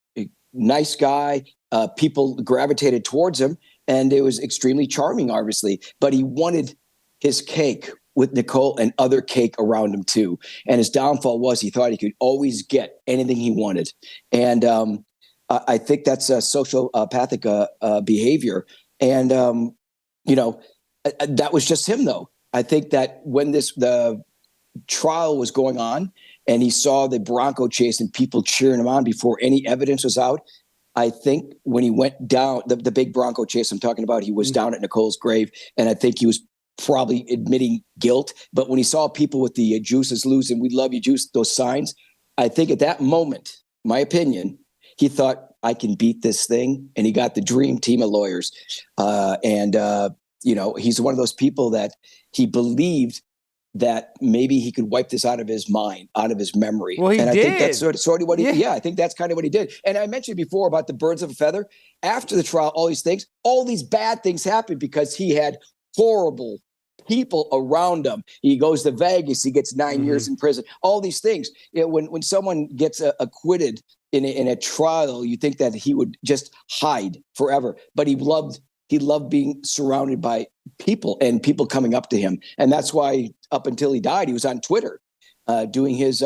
nice guy. People gravitated towards him, and it was extremely charming, obviously. But he wanted his cake with Nicole and other cake around him too. And his downfall was he thought he could always get anything he wanted. And I think that's a sociopathic behavior. And that was just him, though. I think that when the trial was going on, and he saw the Bronco chase and people cheering him on before any evidence was out. I think when he went down, the big Bronco chase I'm talking about, he was down at Nicole's grave, and I think he was probably admitting guilt. But when he saw people with the Juice is losing, we love you, Juice, those signs, I think at that moment, my opinion, he thought, I can beat this thing. And he got the dream team of lawyers. He's one of those people that he believed that maybe he could wipe this out of his mind, out of his memory. Well, he and I did. think that's sort of what he, I think that's kind of what he did. And I mentioned before about the birds of a feather. After the trial, all these bad things happened because he had horrible people around him. He goes to Vegas, he gets 9 years in prison, all these things. When someone gets acquitted in a trial, you think that he would just hide forever, but he loved being surrounded by people and people coming up to him. And that's why up until he died, he was on Twitter doing his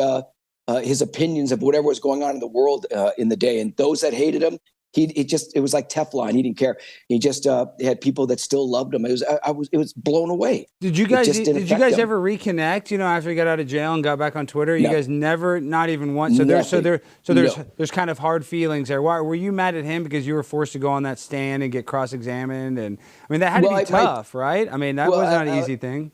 opinions of whatever was going on in the world in the day. And those that hated him, it was like Teflon. He didn't care. He just had people that still loved him. It was blown away. Did you guys ever reconnect? After he got out of jail and got back on Twitter, you guys never, not even once. There's kind of hard feelings there. Why were you mad at him because you were forced to go on that stand and get cross-examined? And I mean, that had to be tough, right? I mean, that was not an easy thing.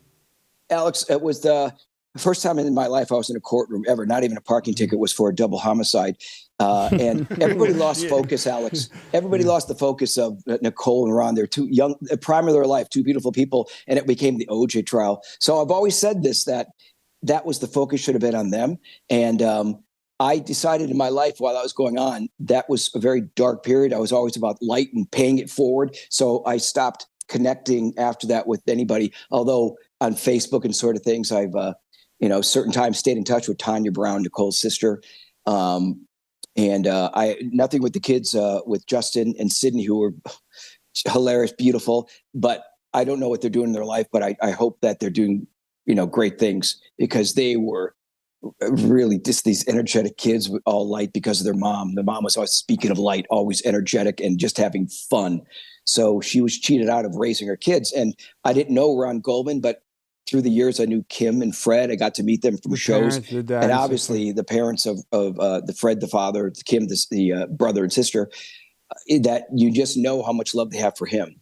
Alex, it was the first time in my life I was in a courtroom ever. Not even a parking ticket, was for a double homicide. And everybody lost focus, Alex. Everybody lost the focus of Nicole and Ron. They're two young, the prime of their life, two beautiful people, and it became the OJ trial. So I've always said this, that was the focus, should have been on them. And I decided in my life while that was going on, that was a very dark period. I was always about light and paying it forward. So I stopped connecting after that with anybody, although on Facebook and sort of things, I've certain times stayed in touch with Tanya Brown, Nicole's sister. And I nothing with the kids, with Justin and Sydney, who were hilarious, beautiful, but I don't know what they're doing in their life, but I hope that they're doing, great things, because they were really just these energetic kids with all light because of their mom. The mom was always, speaking of light, always energetic and just having fun. So she was cheated out of raising her kids. And I didn't know Ron Goldman, but through the years, I knew Kim and Fred. I got to meet them from shows, and obviously the parents of the Fred, the father, Kim, the brother and sister. That you just know how much love they have for him.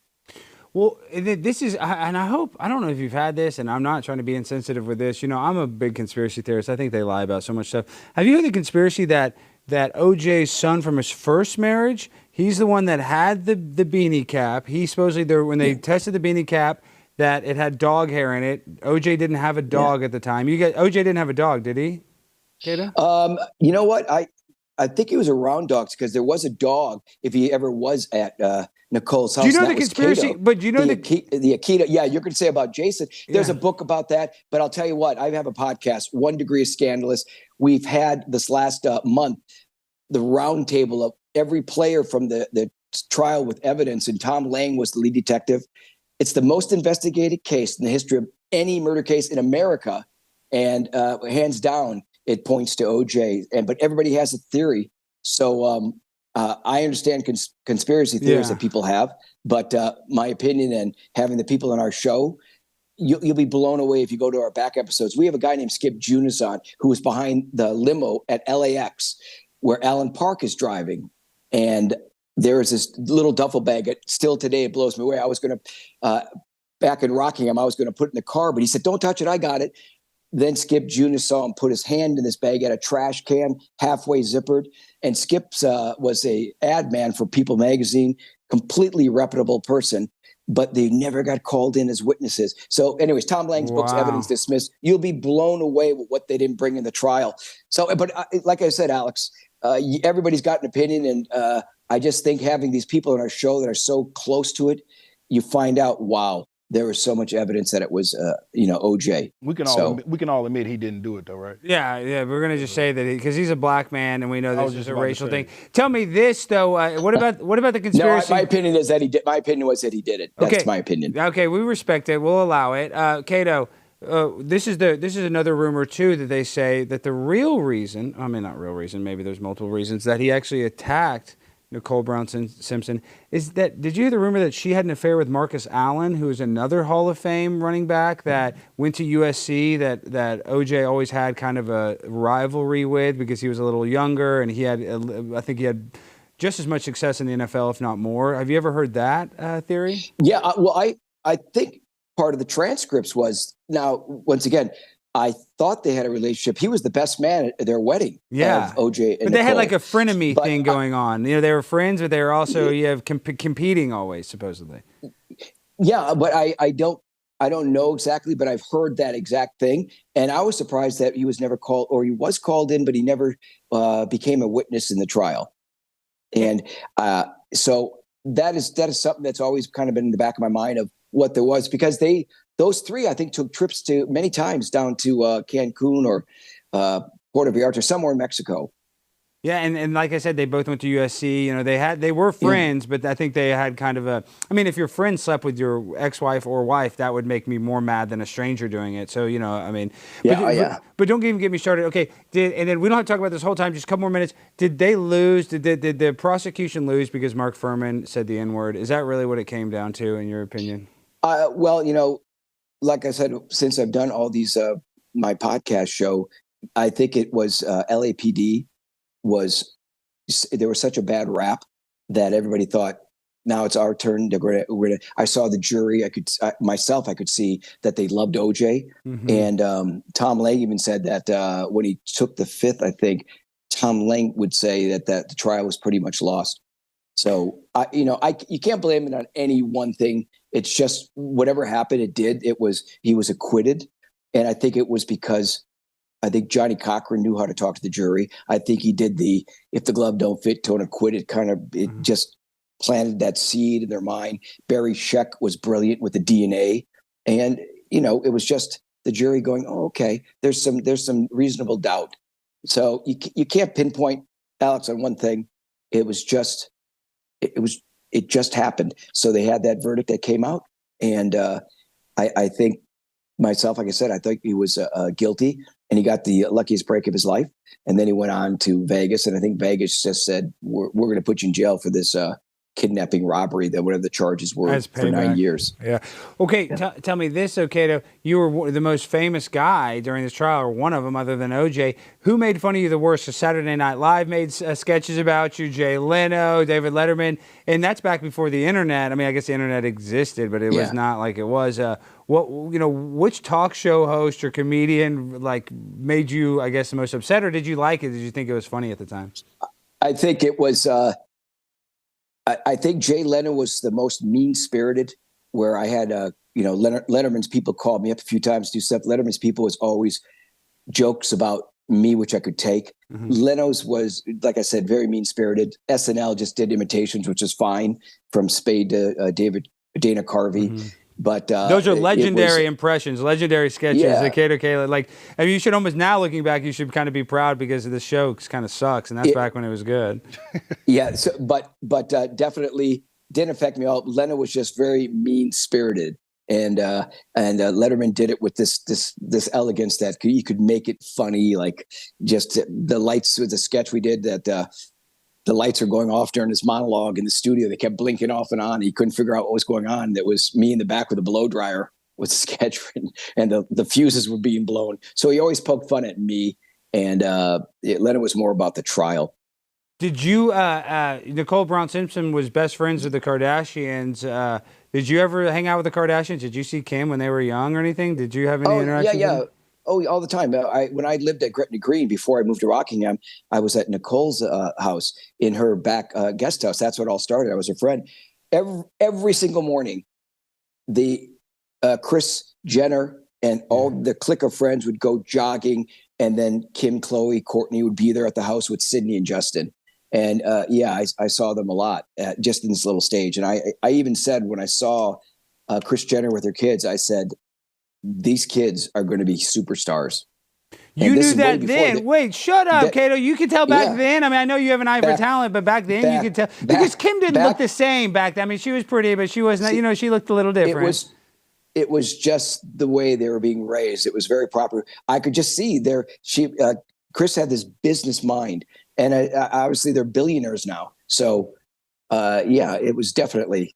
Well, this is, and I don't know if you've had this, and I'm not trying to be insensitive with this. I'm a big conspiracy theorist. I think they lie about so much stuff. Have you heard the conspiracy that OJ's son from his first marriage, he's the one that had the beanie cap? He supposedly, when they tested the beanie cap, that it had dog hair in it. OJ didn't have a dog at the time. OJ didn't have a dog, did he, Kato? You know what? I think he was around dogs, because there was a dog, if he ever was at Nicole's house. Do you know the conspiracy? Kato. But you know the Akita. Yeah, you're going to say about Jason. There's a book about that, but I'll tell you what. I have a podcast, 1 Degree of Scandalous. We've had this last month the roundtable of every player from the trial with evidence, and Tom Lang was the lead detective. It's the most investigated case in the history of any murder case in America, and hands down, it points to OJ. But everybody has a theory. So I understand conspiracy theories that people have, but my opinion, and having the people on our show, you'll be blown away if you go to our back episodes. We have a guy named Skip Junis on, who was behind the limo at LAX, where Alan Park is driving, and there is this little duffel bag. Still today, it blows me away. I was going to, back in Rockingham, I was going to put it in the car, but he said, "Don't touch it. I got it." Then Skip Junis saw him put his hand in this bag, at a trash can, halfway zippered. And Skip was a ad man for People magazine, completely reputable person, but they never got called in as witnesses. So anyways, Tom Lang's book's Evidence Dismissed. You'll be blown away with what they didn't bring in the trial. So, but like I said, Alex, everybody's got an opinion, and I just think having these people on our show that are so close to it, you find out, wow, there was so much evidence that it was, OJ. We can all admit he didn't do it, though, right? Yeah. We're gonna just say that because he's a black man, and we know this is a racial thing. Tell me this though. What about the conspiracy? No, my opinion is that he did. My opinion was that he did it. That's my opinion. Okay, we respect it. We'll allow it. Kato, this is another rumor too, that they say that the real reason, not real reason, maybe there's multiple reasons, that he actually attacked Nicole Brown Simpson, is that, did you hear the rumor that she had an affair with Marcus Allen, who is another Hall of Fame running back that went to USC, that OJ always had kind of a rivalry with because he was a little younger, and I think he had just as much success in the NFL, if not more. Have you ever heard that theory? Yeah, well, I think part of the transcripts was, now, once again, I thought they had a relationship. He was the best man at their wedding. Yeah, of OJ and but they Nicole. had like a frenemy thing going on. They were friends, but they were also competing always, supposedly. Yeah, but I I don't know exactly, but I've heard that exact thing. And I was surprised that he was never called, or he was called in, but he never became a witness in the trial. And so that is something that's always kind of been in the back of my mind of what there was, because those three, I think, took trips to many times down to Cancun or Puerto Vallarta, somewhere in Mexico. Yeah, and like I said, they both went to USC. You know, they were friends, but I think they had kind of a. I mean, if your friend slept with your ex-wife or wife, that would make me more mad than a stranger doing it. So, you know, I mean, but don't even get me started. Okay, and then we don't have to talk about this whole time. Just a couple more minutes. Did they lose? Did the prosecution lose because Mark Furman said the N-word? Is that really what it came down to, in your opinion? Well, you know, like I said, since I've done all these my podcast show, I think it was LAPD. There was such a bad rap that everybody thought, now it's our turn. I saw the jury. I could see that they loved OJ. Mm-hmm. And Tom Lang even said that when he took the fifth, I think Tom Lang would say that the trial was pretty much lost. So you can't blame it on any one thing. It's just whatever happened, he was acquitted. And I think it was because I think Johnny Cochran knew how to talk to the jury. I think he did if the glove don't fit, don't acquit it. It just planted that seed in their mind. Barry Scheck was brilliant with the DNA. And, it was just the jury going, oh, okay, there's some reasonable doubt. So you can't pinpoint, Alex, on one thing. It just happened. So they had that verdict that came out. And I think myself, like I said, I think he was guilty. And he got the luckiest break of his life. And then he went on to Vegas. And I think Vegas just said, we're going to put you in jail for this kidnapping, robbery, that whatever the charges were, for 9 years. Yeah. Okay. Tell me this, Kato. You were the most famous guy during this trial, or one of them other than OJ. Who made fun of you the worst? So Saturday Night Live made sketches about you, Jay Leno, David Letterman. And that's back before the internet. I mean, I guess the internet existed, but it was not like it was. Which talk show host or comedian made you, I guess, the most upset, or did you like it? Did you think it was funny at the time? I think it was. I think Jay Leno was the most mean-spirited. Where I had, Letterman's people called me up a few times to do stuff. Letterman's people was always jokes about me, which I could take. Mm-hmm. Leno's was, like I said, very mean-spirited. SNL just did imitations, which is fine, from Spade to Dana Carvey. Mm-hmm. But those are legendary impressions, legendary sketches. The Kato Kaelin, you should almost, now looking back, you should kind of be proud because the show kind of sucks, and that's back when it was good. Yeah, so, but definitely didn't affect me at all. Leno was just very mean spirited, and Letterman did it with this elegance that he could make it funny, like just the lights with the sketch we did that. The lights are going off during his monologue in the studio. They kept blinking off and on. He couldn't figure out what was going on. That was me in the back with a blow dryer with a sketch, and the fuses were being blown. So he always poked fun at me. And Leonard was more about the trial. Did you, Nicole Brown Simpson was best friends with the Kardashians. Did you ever hang out with the Kardashians? Did you see Kim when they were young or anything? Did you have any interaction? Yeah. Oh, all the time. When I lived at Gretna Green before I moved to Rockingham, I was at Nicole's house in her back guest house. That's what all started. I was her friend. Every single morning, the Kris Jenner and all the clique of friends would go jogging, and then Kim, Khloe, Courtney would be there at the house with Sydney and Justin. And I saw them a lot just in this little stage. And I even said when I saw Kris Jenner with her kids, I said, these kids are going to be superstars. You knew that then. Wait, shut up, Kato. You could tell back then. I mean, I know you have an eye for talent, but back then you could tell. Because Kim didn't look the same back then. I mean, she was pretty, but she wasn't, she looked a little different. It was just the way they were being raised. It was very proper. I could just see Kris had this business mind. And obviously they're billionaires now. So, it was definitely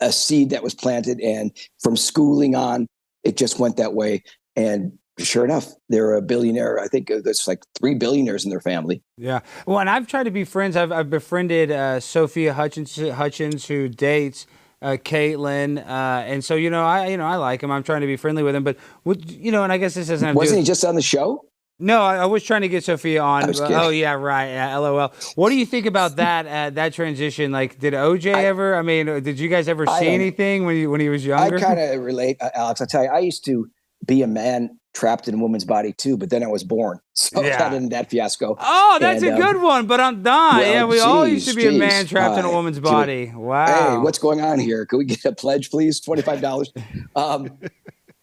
a seed that was planted, and from schooling on, it just went that way. And sure enough, they're a billionaire. I think there's like 3 billionaires in their family. Yeah. Well, and I've tried to be friends. I've befriended Sophia Hutchins, who dates Caitlyn, and so I like him. I'm trying to be friendly with him, but and I guess this doesn't have. Wasn't he just on the show? No, I was trying to get Sophia on. I was kidding. Oh yeah, right. Yeah, LOL. What do you think about that that transition? Like, did OJ ever? I mean, did you guys ever see anything when he was younger? I kind of relate, Alex. I'll tell you, I used to be a man trapped in a woman's body too, but then I was born, so I got into that fiasco. Oh, that's a good one. But I'm done. Well, yeah, we all used to be a man trapped in a woman's body. Wow. Hey, what's going on here? Can we get a pledge, please? $25.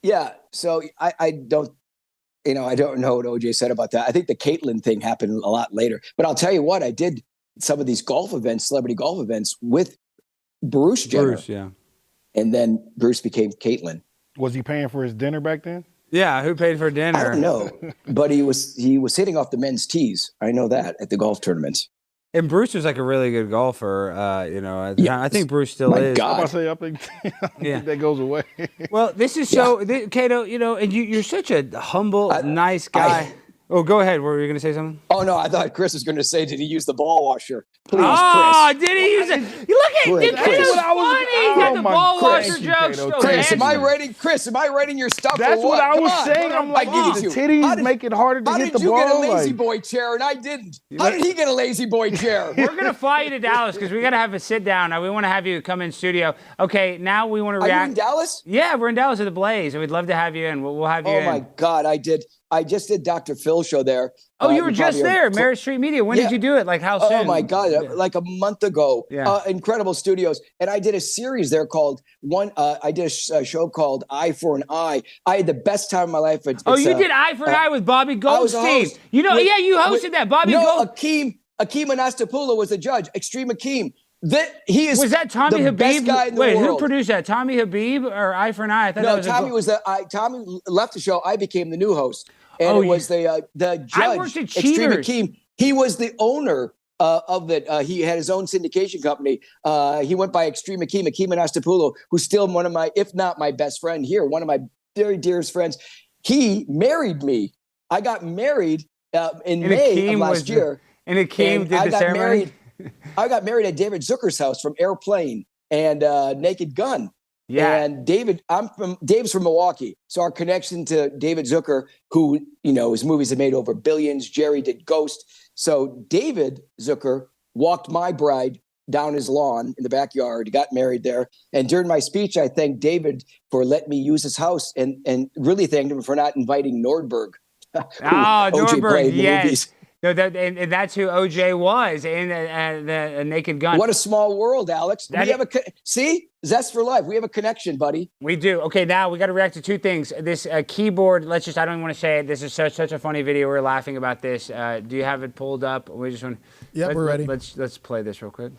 Yeah. So I don't. I don't know what OJ said about that. I think the Caitlyn thing happened a lot later. But I'll tell you what, I did some of these golf events, celebrity golf events with Bruce Jenner. Bruce, yeah. And then Bruce became Caitlyn. Was he paying for his dinner back then? Yeah, who paid for dinner? I don't know. But he was hitting off the men's tees. I know that at the golf tournaments. And Bruce was like a really good golfer, I think Bruce still is. I think that goes away. Well, this is Kato, and you're such a humble, nice guy. Go ahead. Were you going to say something? Oh, no, I thought Kris was going to say, did he use the ball washer? Please, Kris. Did he use it? Look at Kato's funny. He got the ball washer jokes. Chris, am I writing your stuff? That's what I was saying. I'm like, the titties make it harder to hit the ball. How did you get a lazy boy chair and I didn't? How did he get a lazy boy chair? We're going to fly you to Dallas because we got to have a sit down. We want to have you come in studio. Okay, now we want to react. Are you in Dallas? Yeah, we're in Dallas at the Blaze. We'd love to have you in. We'll have you in. Oh, my God, I just did Dr. Phil's show there. Oh, you were just there, Merit Street Media. When did you do it? Like how soon? Oh my God, like a month ago. Yeah. Incredible studios. And I did a series there called I did a show called Eye for an Eye. I had the best time of my life. You did Eye for an Eye with Bobby Goldstein. You hosted that. Bobby Goldstein. Akeem Anastapula was the judge. Extreme Akeem. Was that Tommy the Habib? Best guy in the world. Who produced that? Tommy Habib or Eye for an Eye? I thought that was Tommy left the show. I became the new host. And it was the judge, I worked at Extreme Cheaters. Akeem. He was the owner of it. He had his own syndication company. He went by Extreme Akeem Anastapoulo, who's still one of my, if not my best friend here, one of my very dearest friends. He married me. I got married in May of last year. And Akeem did the ceremony? I got married at David Zucker's house from Airplane and Naked Gun. Yeah. And Dave's from Milwaukee. So our connection to David Zucker, who, his movies have made over billions. Jerry did Ghost. So David Zucker walked my bride down his lawn in the backyard, got married there. And during my speech, I thanked David for letting me use his house and really thanked him for not inviting Nordberg. Nordberg, yes. No, and that's who OJ was in the Naked Gun. What a small world, Alex. See? Zest for life. We have a connection, buddy. We do. Okay, now we got to react to two things. This keyboard, I don't even want to say it. This is such a funny video. We're laughing about this. Do you have it pulled up? We just want. Yeah, we're ready. Let's play this real quick.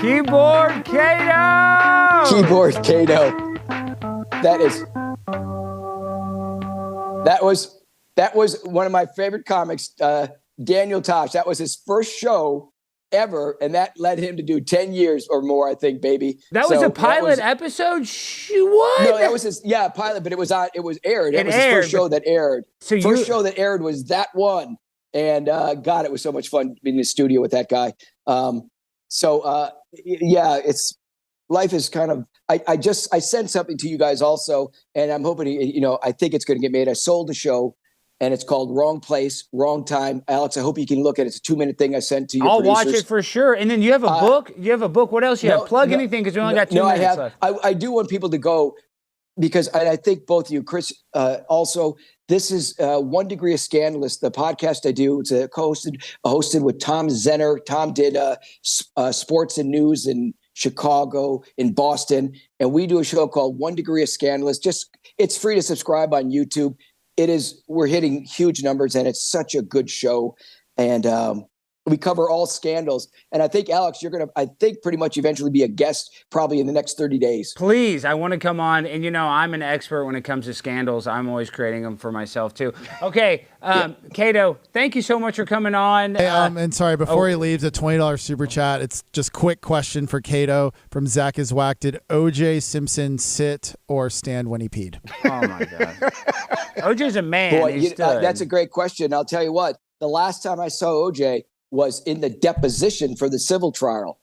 Keyboard Kato! Keyboard Kato. That was one of my favorite comics, Daniel Tosh. That was his first show ever, and that led him to do 10 years or more, I think, baby. That was a pilot episode? What? No, that was his pilot, but it was aired. It was his first show that aired. Show that aired was that one. And God, it was so much fun being in the studio with that guy. Life is kind of, I sent something to you guys also, and I'm hoping, I think it's going to get made. I sold the show, and it's called Wrong Place, Wrong Time. Alex, I hope you can look at it. It's a 2-minute thing I sent to you. I'll watch it for sure. And then you have a book? You have a book. What else you have? Plug anything, because we only got 2 minutes left. I do want people to go, because I think both of you, Kris, also, this is 1 Degree of Scandalous, the podcast I do. It's hosted with Tom Zenner. Tom did sports and news in Chicago, in Boston. And we do a show called 1 Degree of Scandalous. It's free to subscribe on YouTube. We're hitting huge numbers, and it's such a good show. And We cover all scandals. And I think, Alex, you're going to, I think, pretty much eventually be a guest probably in the next 30 days. Please, I want to come on. And, you know, I'm an expert when it comes to scandals. I'm always creating them for myself, too. Okay, Kato, thank you so much for coming on. Hey, and sorry, before he leaves, a $20 super chat. It's just quick question for Kato from Zach is Whack. Did O.J. Simpson sit or stand when he peed? Oh, my God. O.J.'s a man. Boy, that's a great question. I'll tell you what, the last time I saw O.J. was in the deposition for the civil trial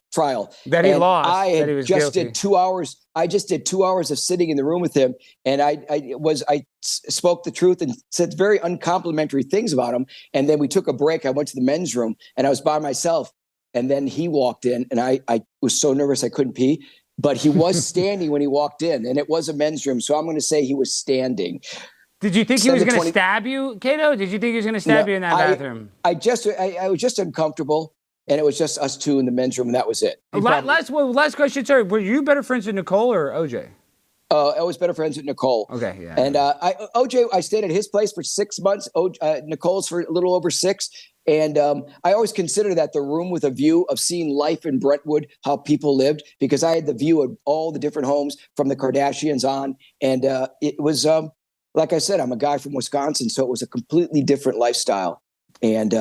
that he lost. I just did 2 hours. I just did 2 hours of sitting in the room with him, and I spoke the truth and said very uncomplimentary things about him. And then we took a break. I went to the men's room, and I was by myself. And then he walked in, and I was so nervous I couldn't pee. But he was standing when he walked in, and it was a men's room, so I'm going to say he was standing. Did you think he was going to stab you, Kato? Did you think he was going to stab you in that bathroom? I was just uncomfortable, and it was just us two in the men's room, and that was it. Last question, sorry. Were you better friends with Nicole or OJ? I was better friends with Nicole. Okay, yeah. And OJ, I stayed at his place for 6 months. Nicole's for a little over 6. And I always consider that the room with a view of seeing life in Brentwood, how people lived, because I had the view of all the different homes from the Kardashians on. And it was, like I said, I'm a guy from Wisconsin, so it was a completely different lifestyle. And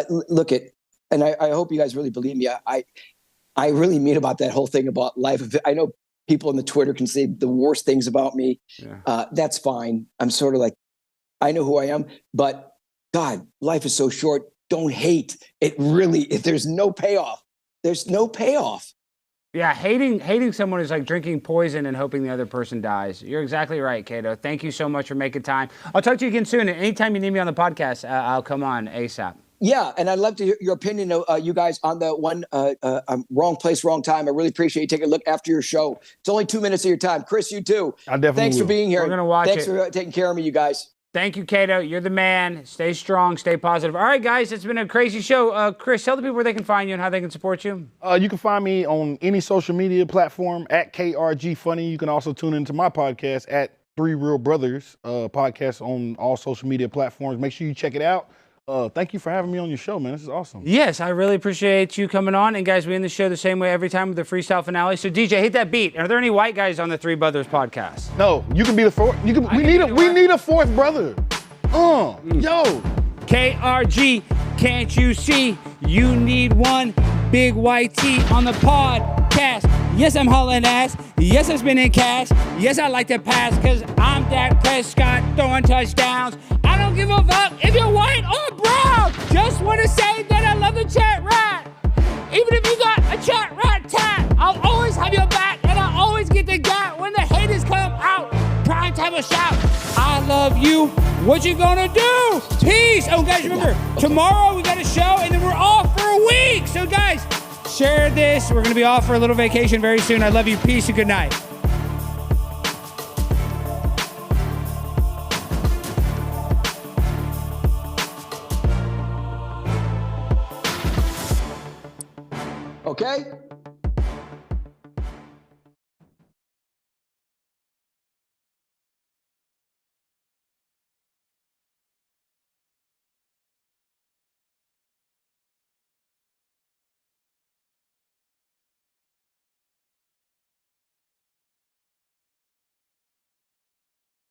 look at, and I hope you guys really believe me. I really mean about that whole thing about life. I know people on the Twitter can say the worst things about me. Yeah. That's fine. I'm sort of like, I know who I am, but God, life is so short. Don't hate. It really, if there's no payoff, there's no payoff. Yeah, hating someone is like drinking poison and hoping the other person dies. You're exactly right, Kato. Thank you so much for making time. I'll talk to you again soon. And anytime you need me on the podcast, I'll come on ASAP. Yeah, and I'd love to hear your opinion, you guys, on the one wrong place, wrong time. I really appreciate you taking a look after your show. It's only 2 minutes of your time. Kris, you too. I definitely Thanks will. for being here. We're going to watch Thanks for taking care of me, you guys. Thank you, Kato. You're the man. Stay strong. Stay positive. All right, guys, it's been a crazy show. Kris, tell the people where they can find you and how they can support you. You can find me on any social media platform at KRG Funny. You can also tune into my podcast at Three Real Brothers podcast on all social media platforms. Make sure you check it out. Thank you for having me on your show, man. This is awesome. Yes, I really appreciate you coming on. And guys, we end the show the same way every time with the freestyle finale. So DJ, hit that beat. Are there any white guys on the Three Brothers podcast? No, you can be the fourth. We need a fourth brother. Yo. KRG, can't you see? You need one big white tee on the podcast. Yes, I'm hauling ass. Yes, I'm spending cash. Yes, I like to pass because I'm Dak Prescott throwing touchdowns. I don't give a fuck if you're white or brown. Just want to say that I love the chat rat. Even if you got a chat rat tat, I'll always have your back and I always get the gap when the haters come out. Prime time will shout, I love you. What you gonna do? Peace. Oh, guys, remember, tomorrow we got a show and then we're off for a week. So, guys, share this. We're gonna be off for a little vacation very soon. I love you. Peace and good night. Okay?